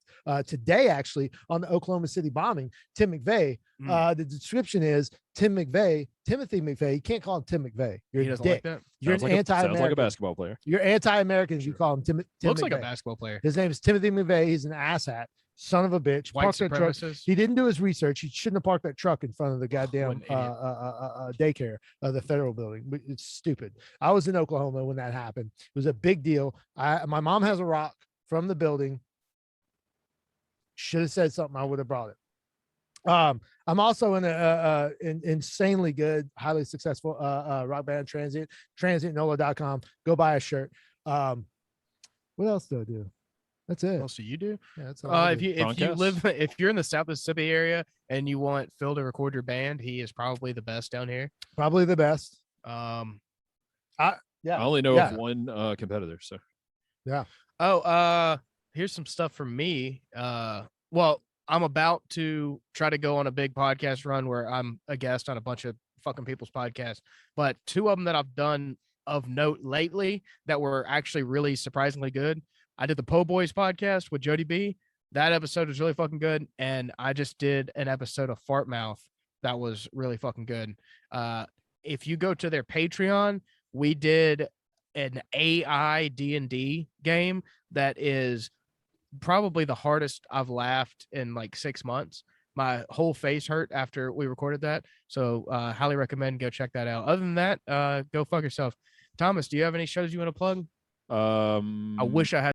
today, actually, on the Oklahoma City bombing. Tim McVeigh. The description is Timothy McVeigh. You can't call him Tim McVeigh. You're He a doesn't dick. like that. You're Sounds an like anti-American. sounds like a basketball player. You're anti-American if you call him Tim Looks McVeigh. like a basketball player. His name is Timothy McVeigh. He's an asshat. Son of a bitch. White Parked that truck. supremacist. He didn't do his research. He shouldn't have parked that truck in front of the goddamn What an daycare, the federal building. It's stupid. I was in Oklahoma when that happened. It was a big deal. My mom has a rock from the building. Should have said something. I would have brought it. I'm also in a insanely good, highly successful rock band, Transient, transientnola.com. Go buy a shirt. What else do I do? That's it. What else do you do? Yeah, that's all I do. If you're in the South Mississippi area and you want Phil to record your band, he is probably the best down here. Probably the best. I only know of one competitor. So here's some stuff from me. Well, I'm about to try to go on a big podcast run where I'm a guest on a bunch of fucking people's podcasts, but two of them that I've done of note lately that were actually really surprisingly good. I did the Po Boys podcast with Jody B. That episode was really fucking good. And I just did an episode of Fart Mouth that was really fucking good. If you go to their Patreon, we did an AI D&D game that is probably the hardest I've laughed in like 6 months. My whole face hurt after we recorded that. So highly recommend go check that out. Other than that, go fuck yourself. Thomas, do you have any shows you want to plug? I I wish I had